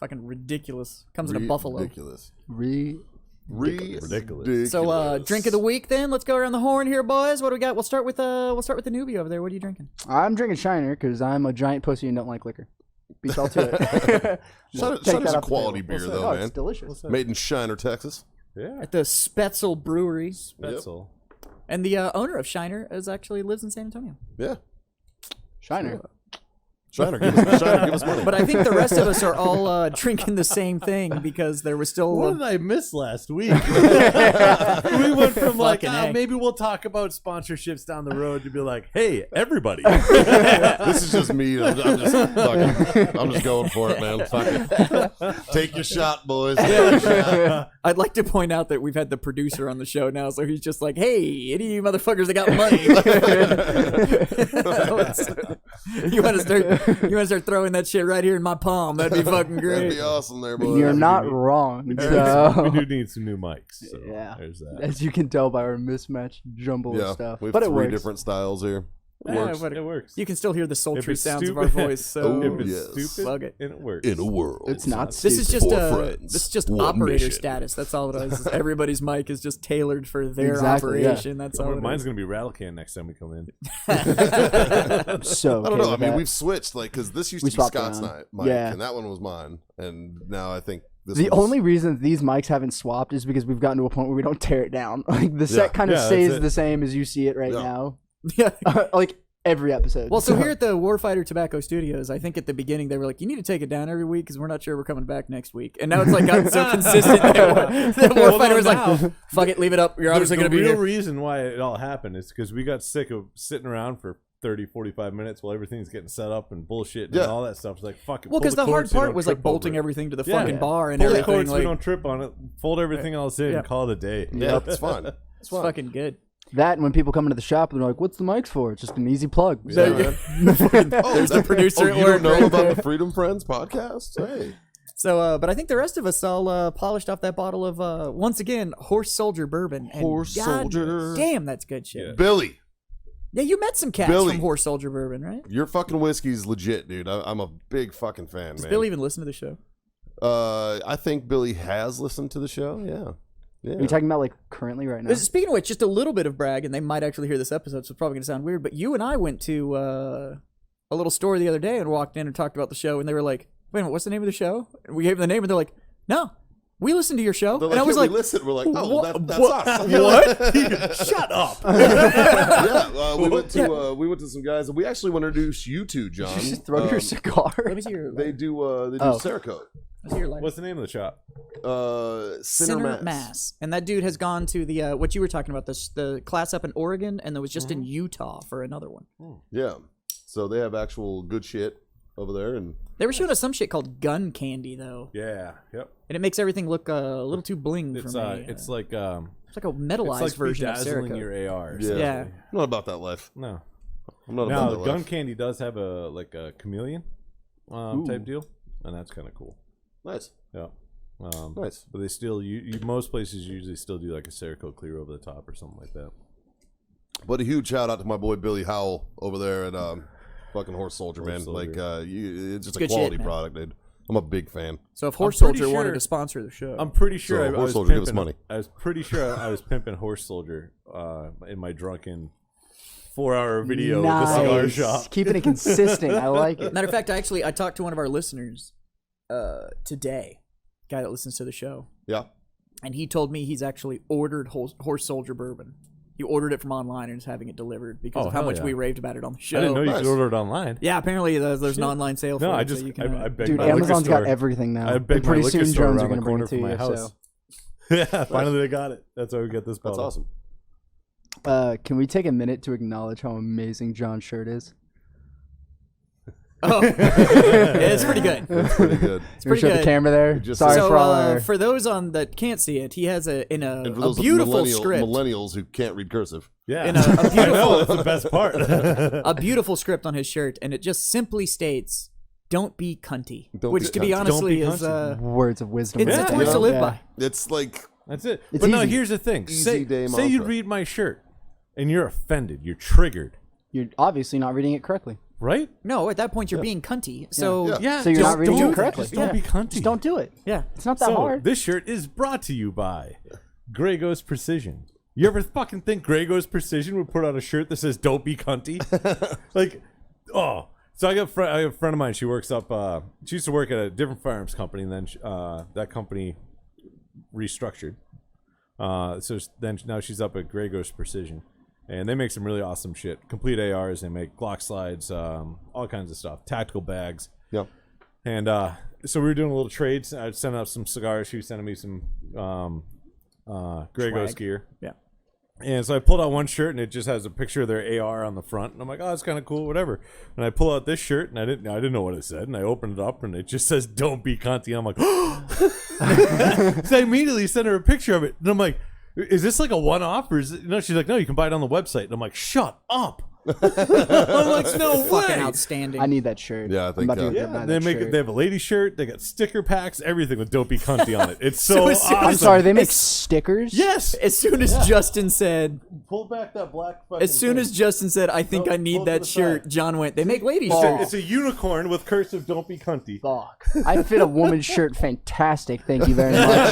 Fucking ridiculous. Comes in a buffalo. Ridiculous. Ridiculous. So, drink of the week then. Let's go around the horn here, boys. What do we got? We'll start with the newbie over there. What are you drinking? I'm drinking Shiner because I'm a giant pussy and don't like liquor. Beats all to it. Shiner's Take that a off the quality table. beer, Oh, though, it's man. delicious. Made in Shiner, Texas. Yeah. At the Spetzel Brewery. Spetzel. And the owner of Shiner actually lives in San Antonio. Yeah. Shiner. Shiner, give us money. But I think the rest of us are all drinking the same thing because there was still. What did I miss last week? We went from like, Fucking A. maybe we'll talk about sponsorships down the road to be like, hey, everybody. This is just me. I'm just going for it, man. Fuck it. Take your shot, boys. Take your shot. I'd like to point out that we've had the producer on the show now, so he's just like, "Hey, any of you motherfuckers that got money, you want to start throwing that shit right here in my palm? That'd be fucking That'd great." be awesome there, boys. You're not wrong. We So, do need some new mics. So yeah. there's that. As you can tell by our mismatched jumble Yeah, of stuff. we have But it 3 works. different styles here. Yeah, but It works. you can still hear the sultry it's sounds of our stupid- voice. So Oh, If it's yes. stupid, Fuck it. and it works. In a world. It's not this is stupid. just Four friends, this is just one operator mission. status. That's all it is. Everybody's mic is just tailored for their Exactly, yeah. operation. That's all. Mine's going to be rattle can next time we come in. I'm so I don't okay know. I with mean, that. we've switched, like, because this used We to be swapped Scott's around. mic, Yeah. and that one was mine, and now I think this The one's- only reason these mics haven't swapped is because we've gotten to a point where we don't tear it down. Like the set Yeah. kind of Yeah, stays that's it. the same as you see it right Yeah. now. yeah. Like every episode. Well, so here at the Warfighter Tobacco Studios, I think at the beginning they were like, "You need to take it down every week because we're not sure we're coming back next week." And now it's like gotten so consistent that the Warfighter was like, "Fuck it, leave it up. You're obviously the going to be real here." reason why it all happened is because we got sick of sitting around for 30, 45 minutes while everything's getting set up and bullshit and Yeah. all that stuff. It's like, fuck it. Well, pull because the hard cords so you part don't was like trip bolting over it. everything to the Yeah. fucking bar and Pull the everything. cords so we Like, don't trip on it. Fold everything else in Yeah. and call it a day. Yeah, it's fun. it's fucking good. that and when people come into the shop and they're like, "What's the mics for?" It's just an easy plug. Yeah, man. There's the producer at you work don't know right about there. the Freedom Friends podcast? Hey. So, but I think the rest of us all polished off that bottle of once again Horse Soldier bourbon. And Horse God Soldier. damn, that's good shit. Yeah. Billy, Yeah, you met some cats Billy. from Horse Soldier bourbon, right? your fucking whiskey's legit, dude. I'm a big fucking fan, Does man. Billy even listen to the show? I think Billy has listened to the show. Yeah. Yeah. Are you talking about like currently right now? Speaking of which, just a little bit of brag, and they might actually hear this episode, so it's probably going to sound weird, but you and I went to a little store the other day and walked in and talked about the show, and they were like, "Wait a minute, what's the name of the show?" And we gave them the name, and they're like, "No, we listened to your show." They're And I was "Yeah, like, we listen." We're like, "Oh, "What- that's what- us." What? Shut up. Yeah, we went to some guys, and we actually want to introduce you two, John. Did you just throw your cigar? Let me see your, They do Oh. Cerakote. let me see your lighter. What's the name of the shop? Sinner Mass. And that dude has gone to the what you were talking about, the class up in Oregon, and that was just in Utah for another one. Yeah. So they have actual good shit over there, and They were showing us some shit called gun candy though, Yeah. Yep. and it makes everything look a little too bling It's for me. it's like It's like a metallized it's like version of bedazzling Cerakote. your AR. yeah, Yeah. I'm not about that life. No. I'm not Now, about that gun life. candy does have a chameleon type deal, and that's kind of cool. Nice, Yeah. nice. But they still, most places usually still do like a Cerakote clear over the top or something like that. But a huge shout out to my boy Billy Howell over there at fucking Horse Soldier, man. Horse Soldier. Like, it's just a Good quality shit, man. product, dude. I'm a big fan. So if Horse pretty Soldier wanted sure- to sponsor the show, I'm pretty sure So, I Horse was Soldier, give us pimping- money. I was pretty sure I was pimping Horse Soldier in my drunken 4-hour video of the cigar Nice. shop. Keeping it consistent. I like it. matter of fact, I talked to one of our listeners today, guy that listens to the show, Yeah. and he told me he's actually ordered Horse Soldier bourbon. He ordered it from online and is having it delivered because Oh, of how hell much yeah. we raved about it on the show. I didn't know you Nice. could order it online. Yeah, apparently there's an online sale for No, it. I so just you can, I begged Dude, my liquor Amazon's got store. everything now. I And begged my pretty liquor soon store drones are around going the to bring corner it to from my you. house. So. Yeah, finally they got it. That's how we get this That's bottle. awesome. Can we take a minute to acknowledge how amazing John's shirt is? Oh, yeah, it's pretty good. It's pretty good. It's You pretty show good. the camera there. just- Sorry so for all our. for those on that can't see it, he has a And for those beautiful script. millennials who can't read cursive. Yeah, In a I know beautiful- that's the best part. A beautiful script on his shirt, and it just simply states, "Don't be cunty," Don't which, be to be cunty. honestly, Don't be is cunty. Words of wisdom. it's right words there. to live Yeah. by. It's like That's it. It's But no, easy. here's the thing. Easy Say day you mantra. read my shirt and you're offended. You're triggered, You're obviously not reading it correctly. right? No, at that point you're being cunty. So Yeah. Yeah. So you're just not reading don't- it correctly. Just don't be cunty. Just don't do it. yeah. It's not that So hard. this shirt is brought to you by Grey Ghost Precision. You ever fucking think Grey Ghost Precision would put on a shirt that says "Don't be cunty"? Like, oh. So I got a friend of mine. She works up. She used to work at a different firearms company, and then that company restructured. So then now she's up at Grey Ghost Precision, and they make some really awesome shit. Complete ARs. They make Glock slides, all kinds of stuff. Tactical bags. yeah. And so we were doing a little trades. I sent out some cigars. She was sending me some Grey Ghost gear. Yeah. And so I pulled out one shirt, and it just has a picture of their AR on the front. And I'm like, oh, that's kind of cool, whatever. And I pull out this shirt, and I didn't know what it said. And I opened it up, and it just says "Don't be cunty." And I'm like, so I immediately sent her a picture of it. And I'm like, is this like a one-off, or is it? No, she's like, no, you can buy it on the website. And I'm like, shut up. I'm like, no Fucking way. outstanding. I need that shirt. Yeah, I I'm think, about to go yeah, get buy They that make shirt. it. They have a lady shirt. They got sticker packs, everything with "Don't be cunty" on it. It's so as soon as- awesome. I'm sorry, they make stickers? Yes. as soon as Justin said, Pull back that black. as soon as Justin said, I think Nope, I need pull to that the shirt, side. John went, they make ladies Oh. shirts. It's a unicorn with cursive "Don't be cunty." Fuck. I fit a woman's shirt fantastic. Thank you very much.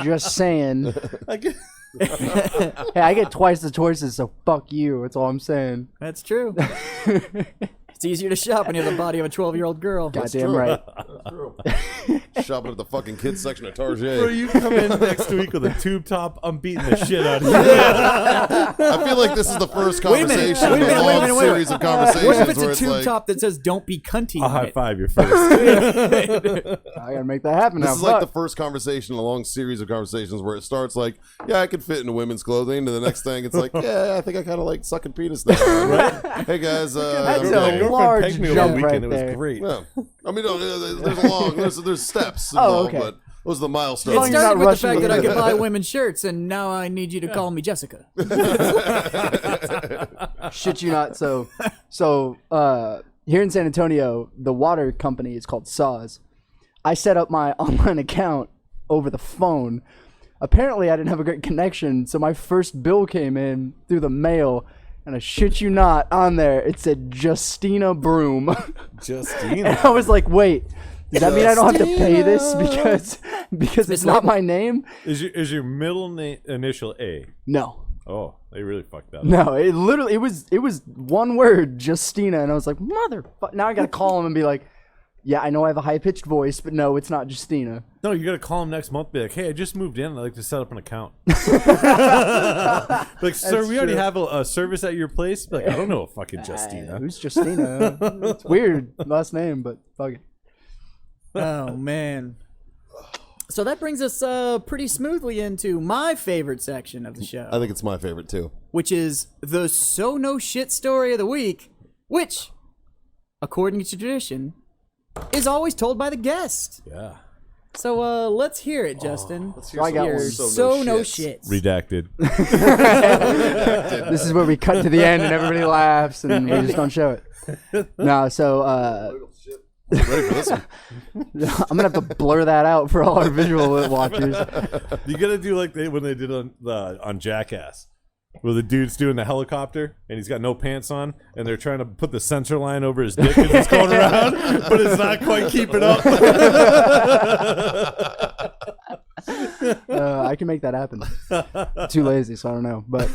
Just saying. I get- Hey, I get twice the choices, so fuck you. That's all I'm saying. That's true. It's easier to shop when you have the body of a 12-year-old girl. Goddamn true. right. Shopping at the fucking kids section of Target. Bro, you come in next week with a tube top. I'm beating the shit out of you. I feel like this is the first Wait a minute, conversation wait a in a minute, wait a long minute, wait a series of What conversations if it's where a it's tube like, top that says "Don't be cunty"? I'll on high it? five you first. I gotta make that happen now. this is like the Fuck. first conversation in a long series of conversations where it starts like, yeah, I could fit into women's clothing, and the next thing it's like, yeah, I think I kind of like sucking penis now. Right? Hey guys, That's I'm a like, girlfriend large pegged me over jump the weekend. right It was there. great. yeah. I mean, no, there's a long, there's steps Oh, involved, okay. but those are the milestones. It long as you're started not with the rushing fact that I with could it. buy women's shirts, and now I need you to call me Jessica. Shit you not. So here in San Antonio, the water company is called Saws. I set up my online account over the phone. Apparently, I didn't have a great connection, so my first bill came in through the mail, and I shit you not, on there it said Justina Broom. Justina. And I was like, wait, does that mean I don't have to pay this because it's not my name? Is your middle name initial A? No. Oh, they really fucked that up. No, it literally it was one word, Justina, and I was like, motherfucker. Now I gotta call him and be like, yeah, I know I have a high pitched voice, but no, it's not Justina. No, you gotta call him next month. Be like, hey, I just moved in. I'd like to set up an account. Like, sir, we already true. have a service at your place. Be like, I don't know a fucking Justina. Who's Justina? It's weird last name, but fuck it. Oh man. So that brings us pretty smoothly into my favorite section of the show, I think it's my favorite too. which is the so no shit story of the week, which, according to tradition, is always told by the guest. Yeah. So let's hear it, Justin. So I got Your one. so no shits. Redacted. This is where we cut to the end and everybody laughs and we just don't show it. No, so Ready for this one? I'm gonna have to blur that out for all our visual watchers. You gotta do like when they did on Jackass. where the dude's doing the helicopter and he's got no pants on, and they're trying to put the sensor line over his dick as it's going around, but it's not quite keeping up. I can make that happen. Too lazy, so I don't know. But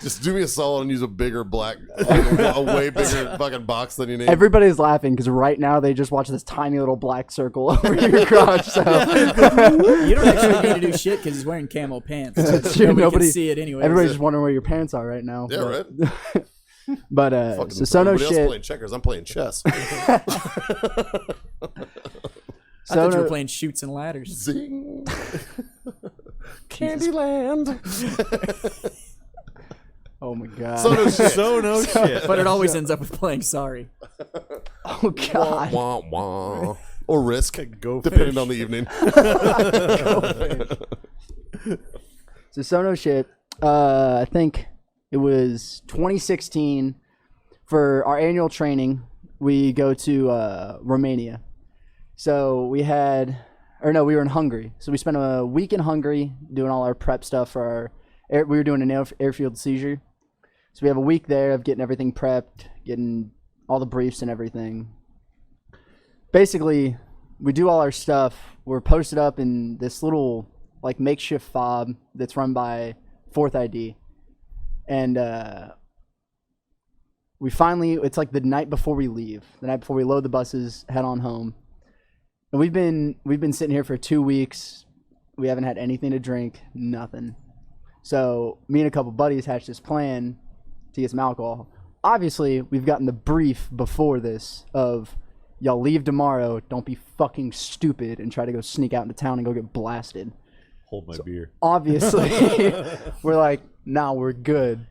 Just do me a solid and use a bigger black, a way bigger fucking box than you need. everybody's laughing because right now they just watch this tiny little black circle over your crotch. So You don't actually need to do shit because he's wearing camo pants. true. Nobody can see it anyway. everybody's just wondering where your pants are right now. Yeah, right. But Fucking so no everybody else shit. playing checkers. I'm playing chess. I thought you were playing shoots and ladders. Zing. Candyland. Oh my god. So no shit. So no shit. But it always ends up with playing sorry. Oh god. Wah, wah. Or Risk, Go depending fish. on the evening. So no shit. I think it was 2016 for our annual training. We go to Romania. So we were in Hungary. So we spent a week in Hungary doing all our prep stuff for we were doing an airfield seizure. So we have a week there of getting everything prepped, getting all the briefs and everything. Basically, we do all our stuff. We're posted up in this little like makeshift fob that's run by 4th ID. And it's like the night before we leave, the night before we load the buses, head on home. And we've been sitting here for 2 weeks. We haven't had anything to drink, nothing. So me and a couple buddies hatched this plan to get some alcohol. Obviously, we've gotten the brief before this of y'all leave tomorrow, don't be fucking stupid and try to go sneak out into town and go get blasted. Hold my beer. Obviously, we're like, nah, we're good.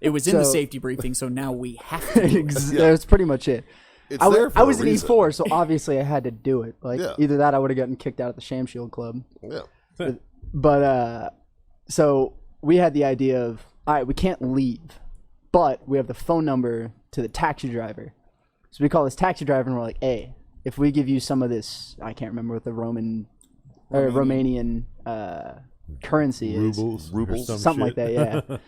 It was in the So- safety briefing, so now we have to. That's pretty much it. It's there for I a was an reason. E4, so obviously I had to do it. Like Yeah. either that, I would have gotten kicked out at the Sham Shield Club. Yeah. But so we had the idea of, all right, we can't leave, but we have the phone number to the taxi driver. So we call this taxi driver and we're like, hey, if we give you some of this, I can't remember what the Romanian currency is. Rubles. or Something like that,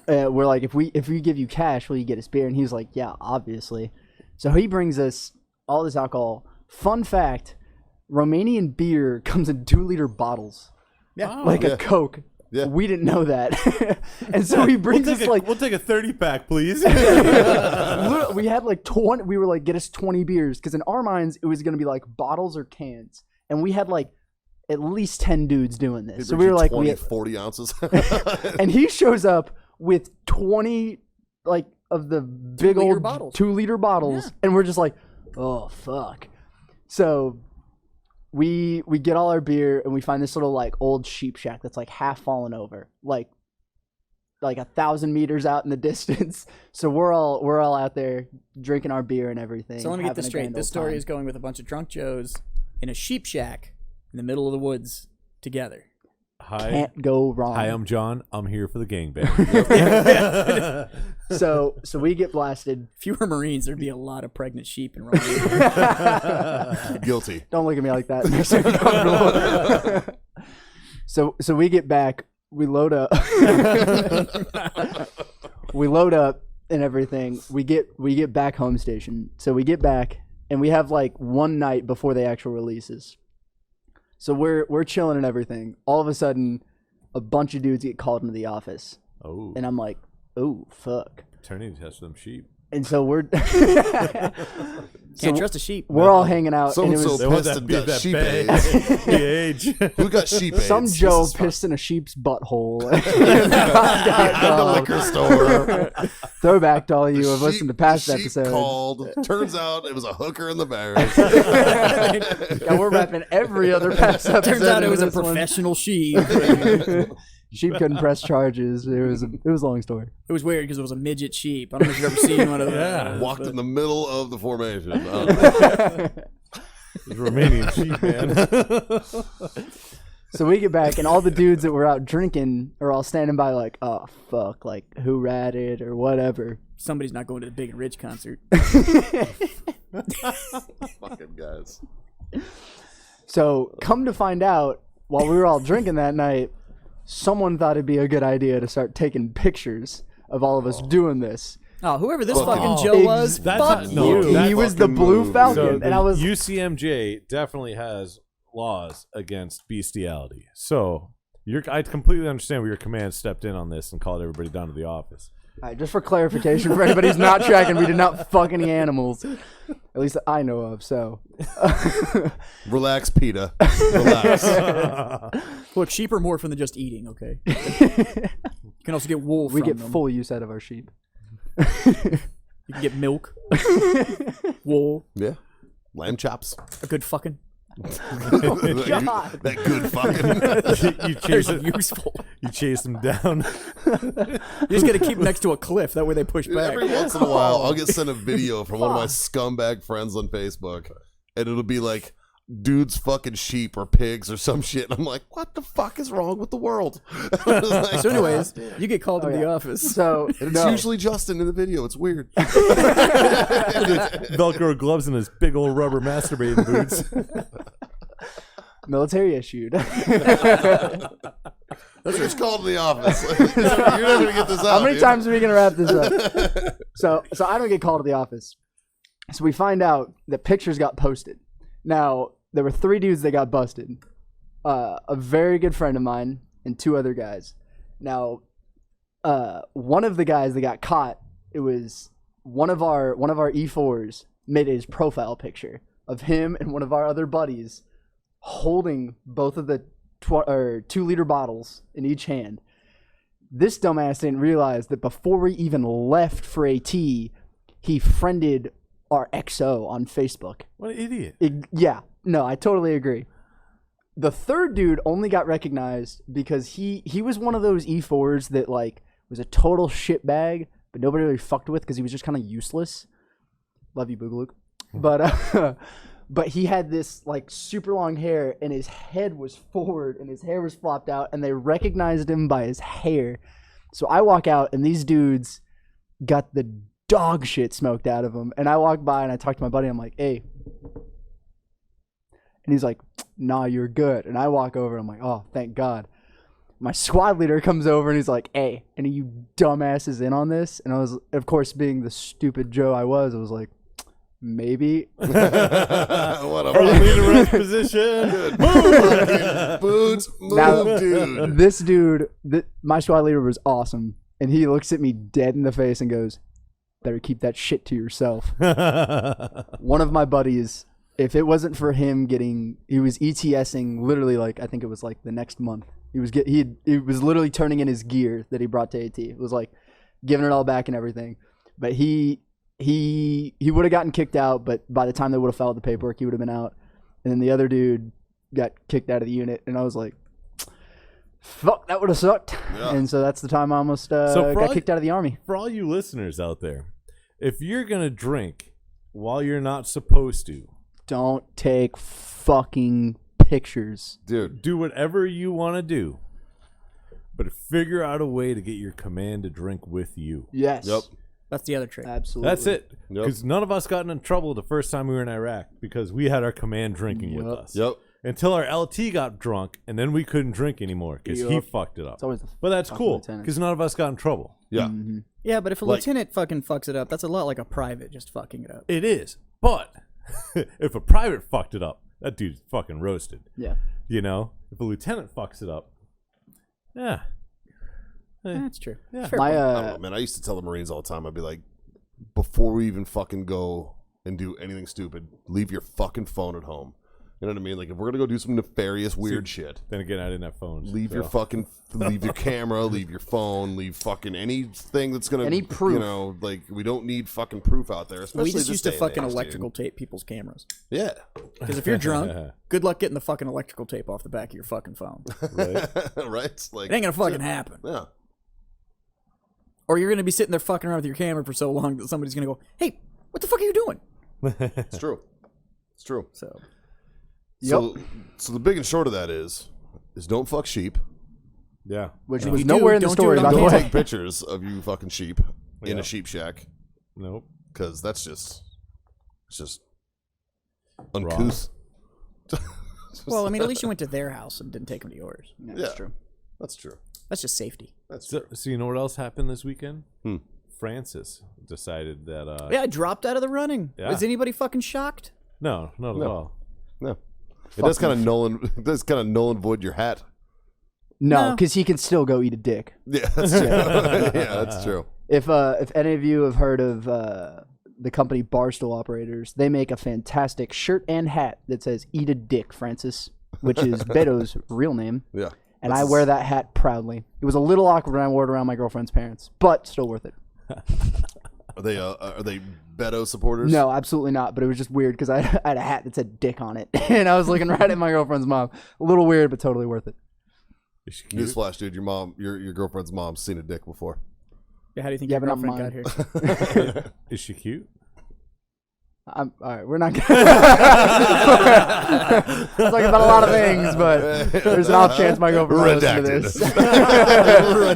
yeah. We're like, if we give you cash, will you get us beer? And he's like, yeah, obviously. So he brings us all this alcohol. Fun fact, Romanian beer comes in 2-liter bottles. Yeah. Like a Coke. Yeah. We didn't know that. And so he brings us like, we'll take a 30-pack, please. we had like 20, we were like, get us 20 beers. Because in our minds, it was going to be like bottles or cans. And we had like at least 10 dudes doing this. So we were like, 20, 40 ounces. and he shows up with 20 like of the big 2-liter old bottles. 2-liter bottles. Yeah. And we're just like, oh, fuck. So we get all our beer and we find this little like old sheep shack that's like half fallen over, like 1,000 meters out in the distance. So we're all out there drinking our beer and everything. So let me get having this a straight. grand This old story time. is going with a bunch of drunk Joes in a sheep shack in the middle of the woods together. Hi. Can't go wrong. Hi, I'm John. I'm here for the gangbang. So we get blasted. If you were Marines, there'd be a lot of pregnant sheep in Romania. Guilty. Don't look at me like that. It makes me uncomfortable. So we get back. We load up. We load up and everything. We get back home station. So we get back and we have like one night before the actual releases. So we're chilling and everything. All of a sudden, a bunch of dudes get called into the office, Oh, and I'm like, "Oh fuck!" turning test them sheep. And so we're Can't trust a sheep. we're all hanging out, So and and it was so pissed and got sheep AIDS. The age. Who got sheep AIDS? some This Joe is fun. pissed in a sheep's butthole. At the liquor store. Throwback to all you who have Sheep- listened to past sheep episodes. called. Turns out it was a hooker in the barrel. Yeah, we're wrapping every other past episode. Turns out it into was a this one. professional sheep. Sheep couldn't press charges. It was a long story. It was weird because it was a midget sheep. I don't know if you've ever seen one of those. Yeah. Walked in the middle of the formation. Romanian sheep, man. So we get back, and all the dudes that were out drinking are all standing by like, oh, fuck, like, who ratted or whatever. Somebody's not going to the Big and Rich concert. Fucking guys. So come to find out, while we were all drinking that night, someone thought it'd be a good idea to start taking pictures of all of us doing this. Oh, whoever this Fucking fucking Joe was, That's fuck not- you. no, He that's was the fucking Blue move, Falcon, So and I was UCMJ definitely has laws against bestiality. So I completely understand where your command stepped in on this and called everybody down to the office. All right, just for clarification, for anybody who's not tracking, we did not fuck any animals, at least that I know of. So, Relax, PETA. Relax. Look, sheep are more fun than just eating. Okay. You can also get wool. we from get them. full use out of our sheep. You can get milk, wool, Yeah. Lamb chops. a good fucking. That good fucking. you They're chase it, useful. you chase them down. You just got to keep them next to a cliff. That way they push back. Every once in a while, I'll get sent a video from one of my scumbag friends on Facebook, and it'll be like, dude's fucking sheep or pigs or some shit. And I'm like, what the fuck is wrong with the world? So, anyways, you get called to the office. So And it's usually Justin in the video. It's weird. Velcro gloves and his big old rubber masturbating boots. military issued. That's just called to the office. You're not going to get this out. How many dude. times are we gonna wrap this up? So I don't get called to the office. So we find out that pictures got posted. Now there were 3 dudes that got busted. A very good friend of mine and 2 other guys. Now, one of the guys that got caught, it was one of our E4s made his profile picture of him and one of our other buddies holding both of the 2-liter bottles in each hand. This dumbass didn't realize that before we even left for AT, he friended our XO on Facebook. What an idiot. Yeah, no, I totally agree. The third dude only got recognized because he was one of those E4s that like was a total shitbag, but nobody really fucked with because he was just kind of useless. Love you, Boogaloo. But he had this like super long hair and his head was forward and his hair was flopped out and they recognized him by his hair. So I walk out and these dudes got the dog shit smoked out of him. And I walk by and I talk to my buddy. I'm like, hey. And he's like, nah, you're good. And I walk over and I'm like, oh, thank God. My squad leader comes over and he's like, hey, any of you dumbasses in on this? And I was, of course, being the stupid Joe I was like, maybe. What a Leader position. boots move, Now, dude. This dude, my squad leader was awesome. And he looks at me dead in the face and goes, better keep that shit to yourself. One of my buddies, if it wasn't for him he was ETSing literally like, I think it was like the next month. He was literally turning in his gear that he brought to AT. It was like giving it all back and everything. But he would have gotten kicked out, but by the time they would have filed the paperwork, he would have been out. And then the other dude got kicked out of the unit, and I was like, fuck, that would have sucked. Yeah. And so that's the time I almost got kicked out of the army. For all you listeners out there, if you're going to drink while you're not supposed to, Don't take fucking pictures. Dude. do whatever you want to do, but figure out a way to get your command to drink with you. Yes. Yep. That's the other trick. Absolutely. That's it. Yep. Because none of us got in trouble the first time we were in Iraq because we had our command drinking with us. Yep. Until our LT got drunk, and then we couldn't drink anymore because he Yep. fucked it up. It's always the But that's fucking cool lieutenant. because none of us got in trouble. Yeah. Yeah, but if a Like- lieutenant fucking fucks it up, that's a lot like a private just fucking it up. It is. But if a private fucked it up, that dude's fucking roasted. Yeah. You know? If a lieutenant fucks it up, yeah. That's true. Yeah. Fair My point. I don't know, man. I used to tell the Marines all the time, I'd be like, before we even fucking go and do anything stupid, leave your fucking phone at home. You know what I mean? Like, if we're going to go do some nefarious, weird shit, Then again, I didn't have phones. leave your fucking, leave your camera, leave your phone, leave fucking anything that's going to, Any proof. you know, like, we don't need fucking proof out there, especially We just this used to day and fucking age, dude. electrical tape people's cameras. Yeah. Because if you're drunk, good luck getting the fucking electrical tape off the back of your fucking phone. Right? Right? Like, It ain't gonna fucking happen. yeah. Or you're gonna be sitting there fucking around with your camera for so long that somebody's gonna go, "Hey, what the fuck are you doing?" It's true. It's true. So So the big and short of that is don't fuck sheep. Yeah. Which If was you do, nowhere in the don't do story, it by on the Don't way. take pictures of you fucking sheep in Yeah. a sheep shack Nope. because it's just uncouth. well, I mean, at least you went to their house and didn't take them to yours. Yeah, Yeah. that's true. That's true. That's just safety. That's So, true. so you know what else happened this weekend? Francis decided that. Yeah, I dropped out of the running. Yeah. Was anybody fucking shocked? No, not at all. No. It does kind of Nolan void your hat. No, No. because he can still go eat a dick. Yeah, that's true. Yeah, that's true. If any of you have heard of the company Barstool Operators, they make a fantastic shirt and hat that says "Eat a Dick, Francis," which is Beto's real name. Yeah. And I wear that hat proudly. It was a little awkward when I wore it around my girlfriend's parents, but still worth it. Are they Beto supporters? No, absolutely not. But it was just weird because I had a hat that said "Dick" on it, and I was looking right at my girlfriend's mom. A little weird, but totally worth it. Is she cute? Newsflash, dude. Your girlfriend's mom's seen a dick before. Yeah, how do you think Yeah, your but not girlfriend got mine. here? Is she cute? All right, we're not. Talking about a lot of things, but there's an off chance my girlfriend will listen to this. Like, I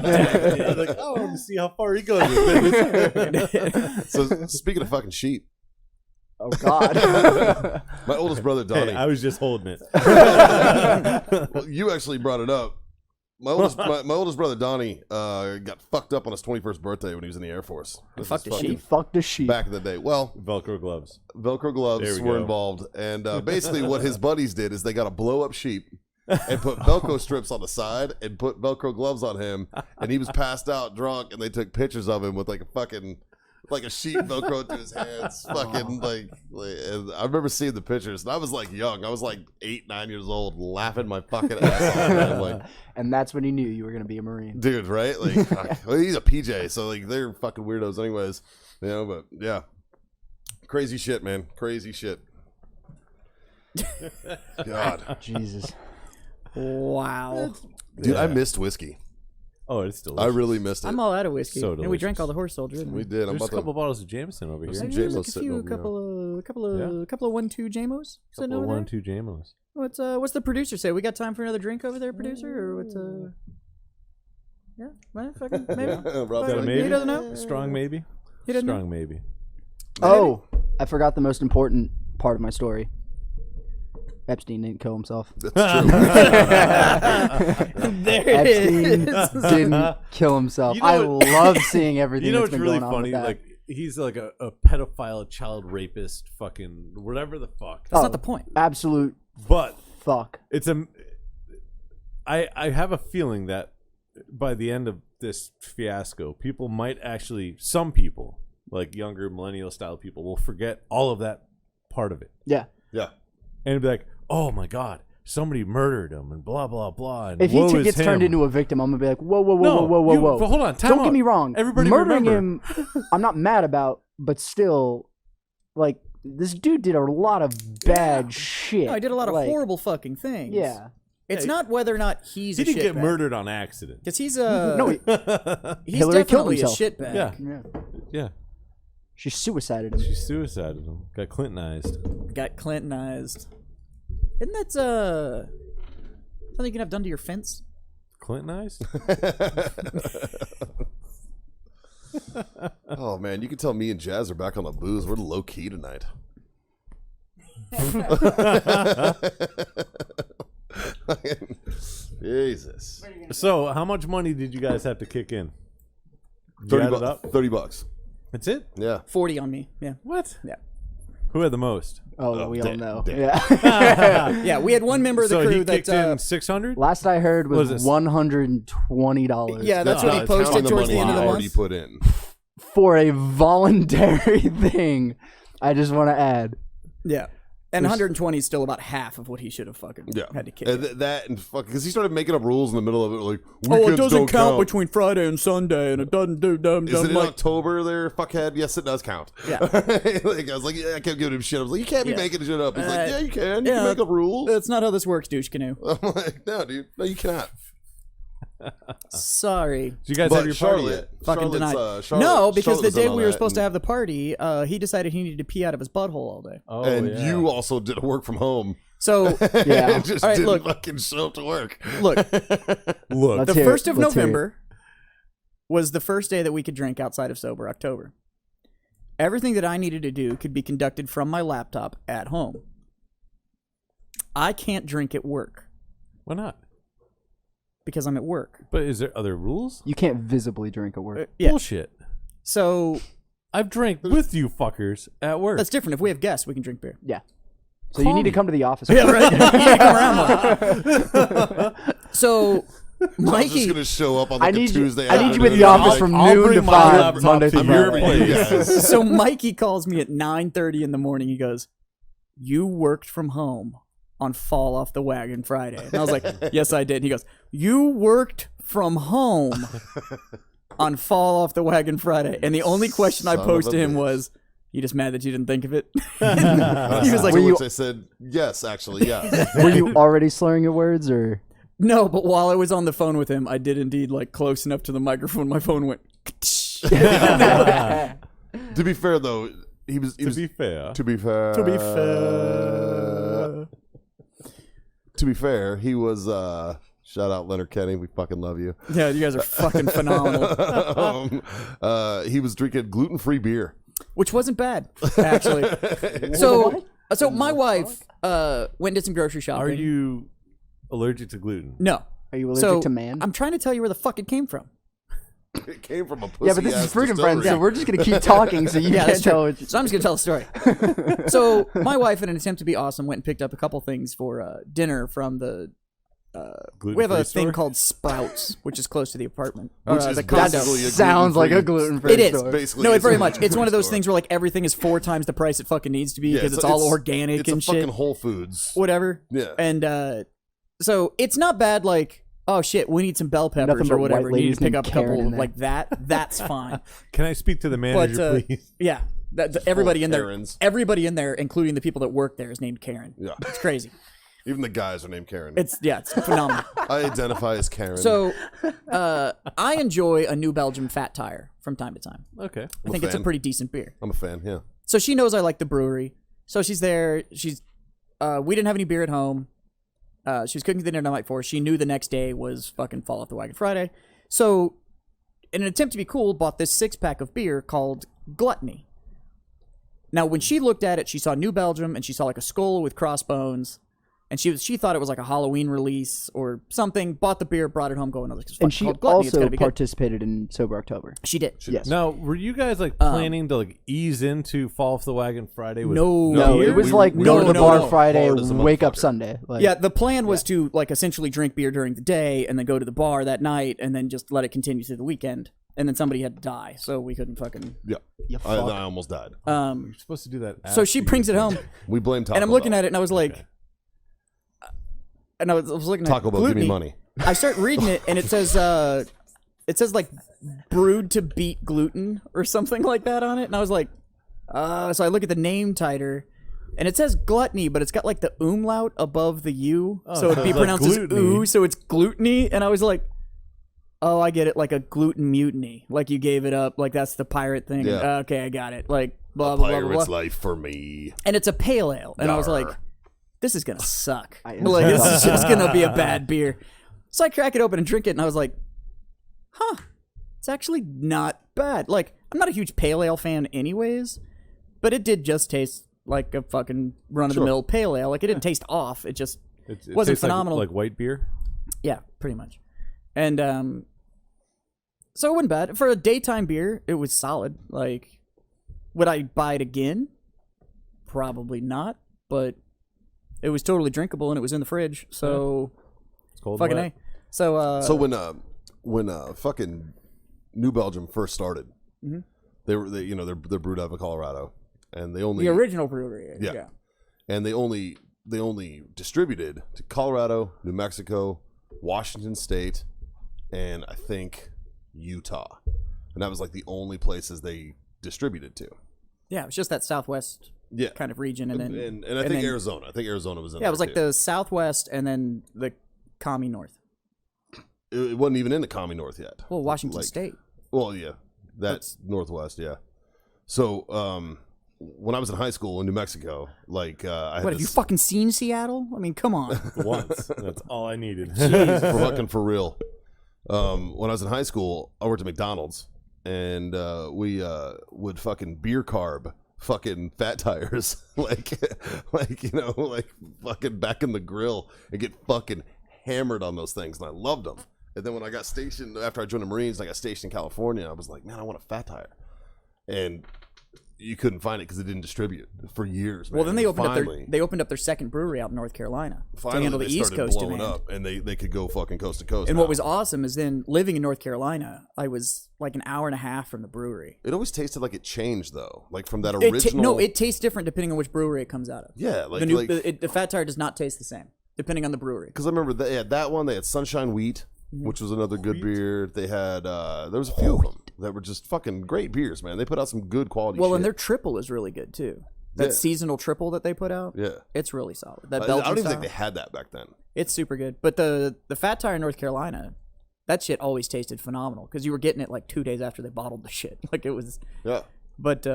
want to see how far he goes with this. So speaking of fucking sheep, Oh God. my oldest brother Donnie. Hey, I was just holding it. Well, you actually brought it up. My oldest brother Donnie got fucked up on his 21st birthday when he was in the Air Force. This Fucked is a fucking sheep? Fuck the sheep. back in the day. Well, Velcro gloves. Velcro gloves There we were go. involved, and basically what his buddies did is they got a blow up sheep and put Velcro strips on the side and put Velcro gloves on him, and he was passed out drunk, and they took pictures of him with like a sheep Velcro to his hands, fucking like and I remember seeing the pictures, and I was like young, I was like 8, 9 years old, laughing my fucking ass off, man. Like, And that's when you knew you were gonna be a Marine. dude, right? Like, fuck. Well, he's a PJ, so like they're fucking weirdos, anyways, you know. But yeah, crazy shit, man, crazy shit. God, Jesus. Wow. dude, I Yeah. missed whiskey. Oh, it's delicious. I really missed it. I'm all out of whiskey. So and we drank delicious. all the horse soldier. Didn't We we? did. I'm There's a about couple to. bottles of Jameson over here. Some There's JMOs like a sitting few, over here. couple of 1-2 JMOs sitting Couple over there. 1-2 Jamos. What's the producer say? We got time for another drink over there, producer, or what's Yeah, well, fucking maybe. Rob's Is that a like, maybe? He doesn't know. Strong maybe? He doesn't know. Strong maybe. Oh, I forgot the most important part of my story. Epstein didn't kill himself. That's true. There it Epstein is. didn't kill himself. You know I what- love seeing everything You know that's what's been really going on funny? with that. Like, he's like a pedophile, child rapist, fucking whatever the fuck. That's not the point. Absolute But fuck. it's I have a feeling that by the end of this fiasco, people might actually, some people, like younger millennial style people, will forget all of that part of it. Yeah. Yeah. And be like, oh my God, somebody murdered him and blah, blah, blah. And If he woe is gets turned him. into a victim, I'm gonna be like, whoa, whoa, whoa, No, whoa, whoa, whoa, you- whoa. but hold on, time Don't out. get me wrong. Everybody murdering remember. him, I'm not mad about, but still, like, this dude did a lot of bad shit. No, I did a lot of Like, horrible fucking things. Yeah. It's Yeah, not whether or not he's He a didn't get shitbag. murdered on accident. Because he's No, he's Hillary killed definitely a himself. shitbag. Yeah, Yeah. yeah. She suicided him. She suicided him. Got Clintonized. Got Clintonized. Isn't that something you can have done to your fence? Clintonized? Oh man, you can tell me and Jazz are back on the booze. We're low key tonight. Jesus. So, how much money did you guys have to kick in? Did you add it up? $30. That's it? Yeah. 40 on me. Yeah. What? Yeah. Who had the most? Oh, we all damn, know. damn. Yeah. Yeah, we had one member of the So crew he that kicked in 600? Last I heard What was is this? $120. yeah, that's what he not counting posted towards money the end of the you already month. put in. For a voluntary thing. I just want to add. Yeah. And 120 is still about half of what he should have fucking Yeah. had to kick. And that and fuck, because he started making up rules in the middle of it, like Oh, it weekends doesn't don't count between Friday and Sunday, and it doesn't do dumb Is it in like. October there, fuckhead? Yes, it does count. Yeah. Like, I was like, yeah, I kept giving him shit. I was like, you can't be Yeah. making shit up. He's like, yeah, you can. You yeah, can make up rules. That's not how this works, douche canoe. I'm like, no, dude. No, you cannot. Sorry. Did you guys But have your party Charlotte, yet? Fucking Charlotte's, denied. Charlotte- No, because Charlotte the was in day on we were that, supposed to and- have the party, he decided he needed to pee out of his butthole all day. Oh, and yeah. you also did work from home. So, Yeah. And just All right, didn't look. fucking show up to work. look, Look. Let's the hear it. 1st of Let's hear it. November was the first day that we could drink outside of Sober October. Everything that I needed to do could be conducted from my laptop at home. I can't drink at work. Why not? because I'm at work. But is there other rules? You can't visibly drink at work. Yeah. Bullshit. So I've drank with you fuckers at work. that's different. If we have guests, we can drink beer. Yeah. So you need to come to the office. Yeah, right. You need to come around more. So I was Mikey, just gonna show up on like I need a Tuesday. I need you afternoon. at the office Like, from I'll noon bring to my 5 laptop Monday to through your Friday. place. so Mikey calls me at 9:30 in the morning. He goes, "You worked from home on Fall Off the Wagon Friday." And I was like, "Yes, I did." And he goes, "You worked from home on Fall Off the Wagon Friday." And the only question I Son posed of to a him bitch. was, "You just mad that you didn't think of it?" He was like, to "Were which you- I said, yes, actually, yeah. Were you already slurring your words, or? No, but while I was on the phone with him, I did indeed like close enough to the microphone. My phone went. To be fair, though, he was. To be fair. To be fair. To be fair. To be fair, he was. Shout out Leonard Kenny. We fucking love you. Yeah, you guys are fucking phenomenal. He was drinking gluten-free beer. Which wasn't bad, actually. So my wife went and did some grocery shopping. Are you allergic to gluten? No. Are you allergic So to man? I'm trying to tell you where the fuck it came from. It came from a pussy. Yeah, but this is Freedom Friends, so we're just gonna keep talking, so you Yeah, can't that's tell. true. What So I'm just gonna tell a story. So my wife, in an attempt to be awesome, went and picked up a couple things for dinner from the. We have a thing called Sprouts, which is close to the apartment. Which Or, is the condo. basically a sounds like a gluten-free- gluten-free It is. store. Basically, No, it it's very a much. It's one of those store. things where like everything is 4 times the price it fucking needs to be Yeah, because it's all organic it's and a shit. fucking Whole Foods. Whatever. Yeah. And so it's not bad. Like, oh shit, we need some bell peppers Nothing or but whatever. white We need ladies to pick named up a Karen couple in there. like that. That's fine. Can I speak to the manager, But please? yeah, everybody in there, Karens. everybody in there, including the people that work there, is named Karen. Yeah. It's crazy. Even the guys are named Karen. It's phenomenal. I identify as Karen. So I enjoy a New Belgium Fat Tire from time to time. Okay. I think it's a fan. pretty decent beer. I'm a fan. Yeah. So she knows I like the brewery. So she's there. We didn't have any beer at home. She was cooking dinner the night before. She knew the next day was fucking Fall Off the Wagon Friday. So in an attempt to be cool, bought this 6-pack of beer called Gluttony. Now, when she looked at it, she saw New Belgium and she saw like a skull with crossbones. And she thought it was like a Halloween release or something. Bought the beer, brought it home, going, "It's And she called Gluttony. It's also gotta be good." participated in Sober October. She did. Yes. Now, were you guys like planning to like ease into Fall Off the Wagon Friday? With No, beer? it was we- like we go were to the no, bar no. Friday, Hard as a wake up motherfucker. Sunday. Like, Yeah, the plan was to like essentially drink beer during the day and then go to the bar that night and then just let it continue through the weekend. And then somebody had to die, so we couldn't fucking. Yeah. You I fuck. almost died. You're supposed to do that. So she brings it home, We blame Taco and I'm looking Bell. at it, and I was like, and I was looking at Taco Bell, give me Gluttony. money. I start reading it, and it says like brewed to beat gluten or something like that on it, and I was like, so I look at the name titer. And it says gluttony, but it's got like the umlaut above the U, so it'd be like pronounced as gluteny. oo, so it's gluteny. And I was like, oh, I get it, like a gluten mutiny, like you gave it up, like that's the pirate thing. Yeah. Okay, I got it. Like blah blah blah blah. Pirate's blah. life for me. And it's a pale ale, and I was like, Yar. this is gonna suck. I- Like this is just gonna be a bad beer. So I crack it open and drink it, and I was like, huh, it's actually not bad. Like I'm not a huge pale ale fan, anyways, but it did just taste like a fucking run-of-the-mill pale ale. Like it didn't taste off. It just It wasn't tastes like- phenomenal. like white beer. Yeah, pretty much. And so it wasn't bad. For a daytime beer, it was solid. Like, would I buy it again? Probably not, but it was totally drinkable and it was in the fridge. So It's cold. fucking and A. So So when fucking New Belgium first started, Mm-hmm. they're brewed out of Colorado, and they only the original brewery. Yeah. and they only distributed to Colorado, New Mexico, Washington State, and I think Utah, and that was like the only places they distributed to. Yeah, it was just that Southwest Yeah, kind of region, and then and I think then- Arizona. I think Arizona was in. Yeah, it was there like too. the Southwest and then the commie North. It wasn't even in the commie North yet. Well, Washington Like- State. Well, yeah, that's Northwest. Yeah. So when I was in high school in New Mexico, like I had What, have you this fucking seen Seattle? I mean, come on. once. That's all I needed. for real. When I was in high school, I worked at McDonald's, and we would fucking beer carb fucking fat tires, like fucking back in the grill and get fucking hammered on those things, and I loved them. And then when I got stationed, after I joined the Marines, I got stationed in California. I was like, man, I want a fat tire. And you couldn't find it because it didn't distribute for years. Man. Well, then they opened finally, up their second brewery out in North Carolina to finally handle they the East started Coast blowing demand. up, and they could go fucking coast to coast. And now. what was awesome is then living in North Carolina, I was like an hour and a half from the brewery. It always tasted like it changed though, like from that original. No, it tastes different depending on which brewery it comes out of. Yeah, like The Fat Tire does not taste the same depending on the brewery. because I remember they had that one. They had Sunshine Wheat, which was another good beer. They had there was a few of them that were just fucking great beers, man. They put out some good quality. Well, shit. and their triple is really good too. That Yeah. seasonal triple that they put out, yeah. it's really solid. That I Belgian don't even style, think they had that back then. it's super good. But the Fat Tire in North Carolina, that shit always tasted phenomenal because you were getting it like 2 days after they bottled the shit. Like it was. Yeah, But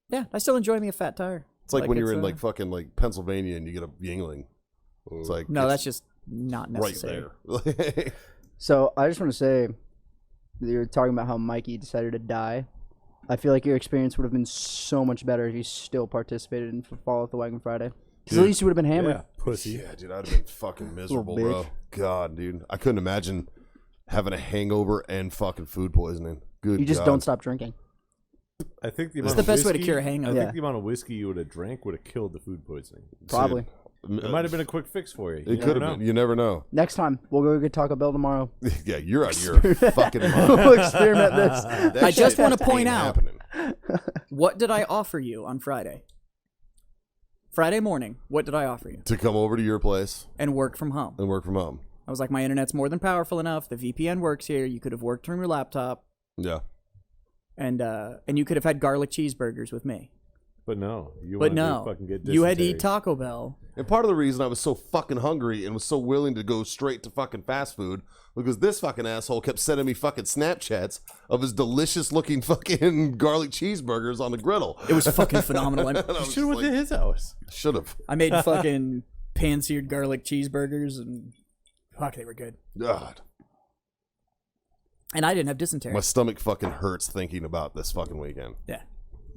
yeah, I still enjoy me a Fat Tire. it's like when you're it's, in like fucking like Pennsylvania and you get a Yingling. It's like no, it's that's just not right necessary. there. So I just want to say, you're talking about how Mikey decided to die. I feel like your experience would have been so much better if you still participated in Fall Off the Wagon Friday. Because at least you would have been hammered. Yeah, pussy. Yeah, dude, I'd have been fucking miserable, bro. bitch. God, dude, I couldn't imagine having a hangover and fucking food poisoning. Good. You just God. don't stop drinking. I think the It's amount the of best way to whiskey- cure a hangover. I Yeah. think the amount of whiskey you would have drank would have killed the food poisoning. Probably. It might have been a quick fix for you. It could have been. You never know. Next time, we'll go get Taco Bell tomorrow. Yeah, you're out of your fucking mind. We'll experiment this. That I just shit want to point ain't out, happening. what did I offer you on Friday? Friday morning, what did I offer you? To come over to your place And work from home. and work from home. I was like, my internet's more than powerful enough. The VPN works here. You could have worked from your laptop, Yeah. and you could have had garlic cheeseburgers with me. But no, you But wanted to no, fucking get you had to eat dysentery. Taco Bell. And part of the reason I was so fucking hungry and was so willing to go straight to fucking fast food because this fucking asshole kept sending me fucking Snapchats of his delicious looking fucking garlic cheeseburgers on the griddle. It was fucking phenomenal. And I You was should have went like, to his house. should have. I made fucking pan-seared garlic cheeseburgers, and fuck, they were good. God. And I didn't have dysentery. My stomach fucking hurts thinking about this fucking weekend. Yeah,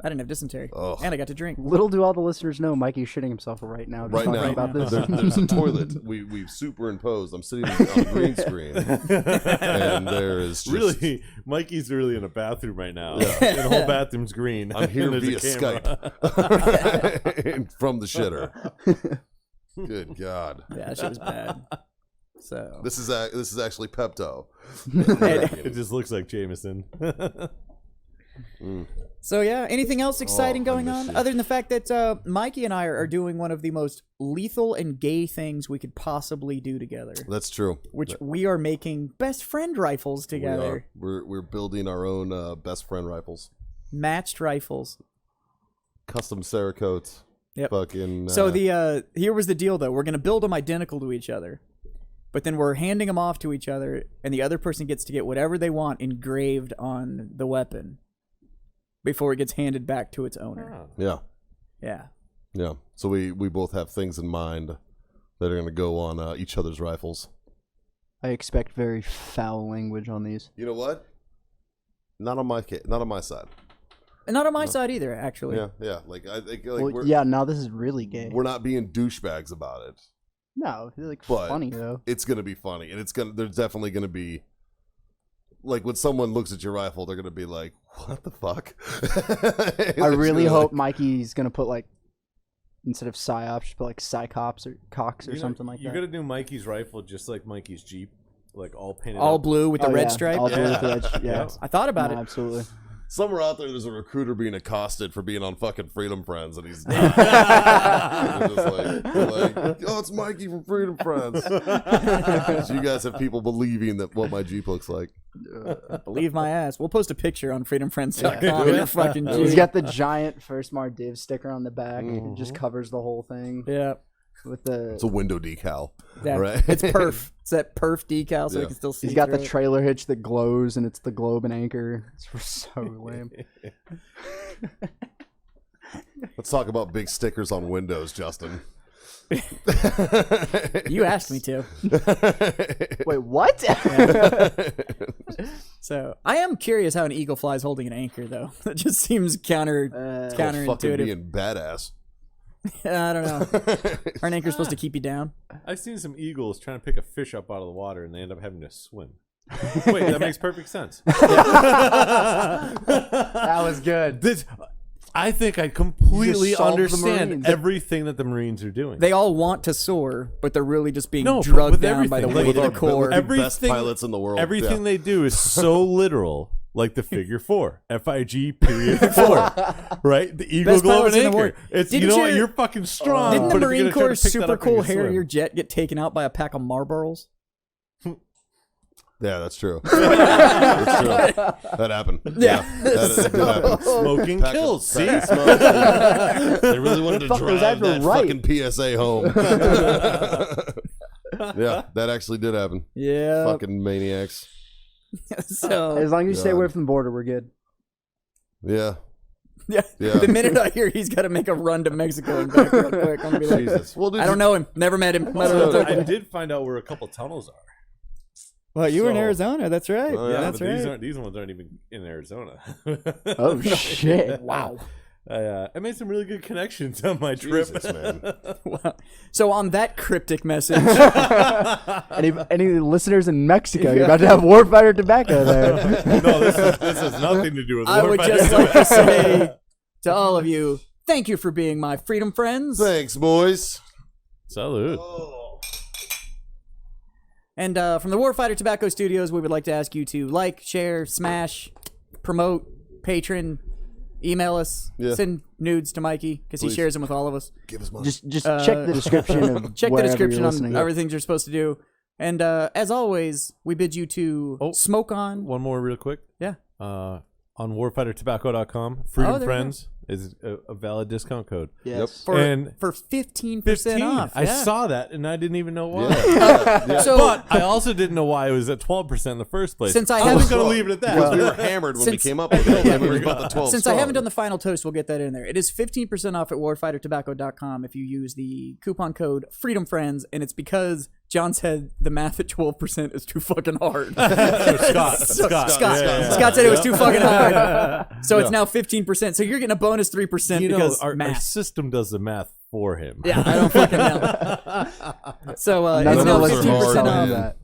I didn't have dysentery, Ugh. and I got to drink. Little do all the listeners know, Mikey's shitting himself right now. Just Right talking now, about this. there's a toilet we've superimposed. I'm sitting on a green screen, and there is just, Really, Mikey's really in a bathroom right now. And the whole bathroom's green. I'm here And via there's a camera. Skype from the shitter. Good God, Yeah, that shit was bad. So this is actually Pepto. It just looks like Jameson. So yeah, anything else exciting I going miss on you. other than the fact that Mikey and I are doing one of the most lethal and gay things we could possibly do together, That's true. which we are making best friend rifles We together, are. We're building our own best friend rifles, matched rifles. custom Cerakotes. Yep. Fucking. So the here was the deal though: we're gonna build them identical to each other, but then we're handing them off to each other, and the other person gets to get whatever they want engraved on the weapon before it gets handed back to its owner. yeah. Yeah. So we both have things in mind that are going to go on each other's rifles. I expect very foul language on these. You know what? Not on my side. And not on my side either, actually. Yeah. Like I think Well, yeah, now this is really gay. we're not being douchebags about it. No, it's like But funny though. It's gonna be funny, and there's definitely gonna be like when someone looks at your rifle, they're gonna be like, "What the fuck?" I really hope Mikey's gonna put like instead of psyops, just put like psychops or cocks or something like You're that. gonna do Mikey's rifle just like Mikey's Jeep, like all painted All up. blue with the Oh, red yeah. stripe. All blue with the Yeah. red yeah. I thought about No, it. absolutely. Somewhere out there, there's a recruiter being accosted for being on fucking Freedom Friends, and he's they're just like, "Oh, it's Mikey from Freedom Friends." So you guys have people believing that what my Jeep looks like. Believe my ass. We'll post a picture on freedomfriends.com of your fucking He's Jeep. got the giant First Mar Div sticker on the back. It Mm-hmm. just covers the whole thing Yeah. with the. It's a window decal, Yeah. right? It's perf. It's that perf decal so Yeah. you can still see. He's got through the it. trailer hitch that glows, and it's the globe and anchor. It's so lame. Let's talk about big stickers on windows, Justin. You asked me to. Wait, what? So I am curious how an eagle flies holding an anchor, though. That just seems Fucking counterintuitive. being badass. I don't know. Aren't anchors supposed to keep you down? I've seen some eagles trying to pick a fish up out of the water, and they end up having to swim. Wait, that makes perfect sense. That was good. I think I completely You just solved the understand Marines. everything that the Marines are doing. They all want to soar, but they're really just being No, but drugged with down by the everything. weight Like, of the core. With the best Everything- pilots in the world. Everything yeah. they do is so literal, like the figure 4, FIG.4, right? The Eagle Best Globe pilots and in the Anchor. world. It's Didn't you know what? you- You're fucking strong. Didn't the but if you're Marine gonna try to Corps' pick that super up, cool you can swim. Harrier jet get taken out by a pack of Marlboros? Yeah, that's true. That's true. That happened. Yeah, that did happen. Smoking kills. See, They really wanted to Fuck, those drive ads were that right. fucking PSA home. Yeah, that actually did happen. Yeah. Fucking maniacs. So As long as you stay God. away from the border, we're good. Yeah. yeah. Yeah. The minute I hear he's got to make a run to Mexico and back real quick, I'm gonna be like, Jesus. Well, dude, I don't know him. Never met him. I did find out where a couple tunnels are. Well, you were in So- Arizona. That's right. Oh, yeah, That's but right. these ones aren't even in Arizona. Oh shit! Wow. I made some really good connections on my trip. Jesus, man. Wow. So on that cryptic message, Any listeners in Mexico, you're about to have warfighter tobacco there. No, this has nothing to do with I would warfighting. just like to say to all of you, thank you for being my freedom friends. Thanks, boys. Salute. And from the Warfighter Tobacco Studios, we would like to ask you to like, share, smash, promote, patron, email us, Yeah. send nudes to Mikey because he Please. shares them with all of us. Give us money. Just check the description of Check the wherever description you're on listening. everything you're supposed to do. And as always, we bid you to smoke on. One more real quick. Yeah. On warfightertobacco.com, Oh, Freedom there you Friends is a valid discount code. Yes. For, And for 15% 15. off. I yeah. saw that and I didn't even know why. Yeah. So But I also didn't know why it was at 12% in the first place. Since I wasn't haven't- going to leave it at that. Because we were hammered when we Since- came up with it. We were about the 12 Since I strong. haven't done the final toast, we'll get that in there. It is 15% off at warfightertobacco.com if you use the coupon code FreedomFriends, and it's because John said the math at 12% is too fucking hard. Scott. Scott Yeah. said it was too fucking hard. So it's now 15%. So you're getting a bonus 3% You know, because our math. system does the math for him. Yeah, I don't fucking know. So None it's of now us are 15% hard off. on that.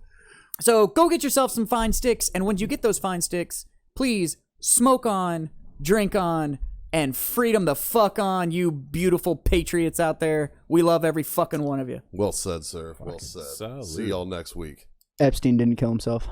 So go get yourself some fine sticks, and when you get those fine sticks, please smoke on, drink on, and freedom the fuck on, you beautiful patriots out there. We love every fucking one of you. Well said, sir. Well said. salute. See y'all next week. Epstein didn't kill himself.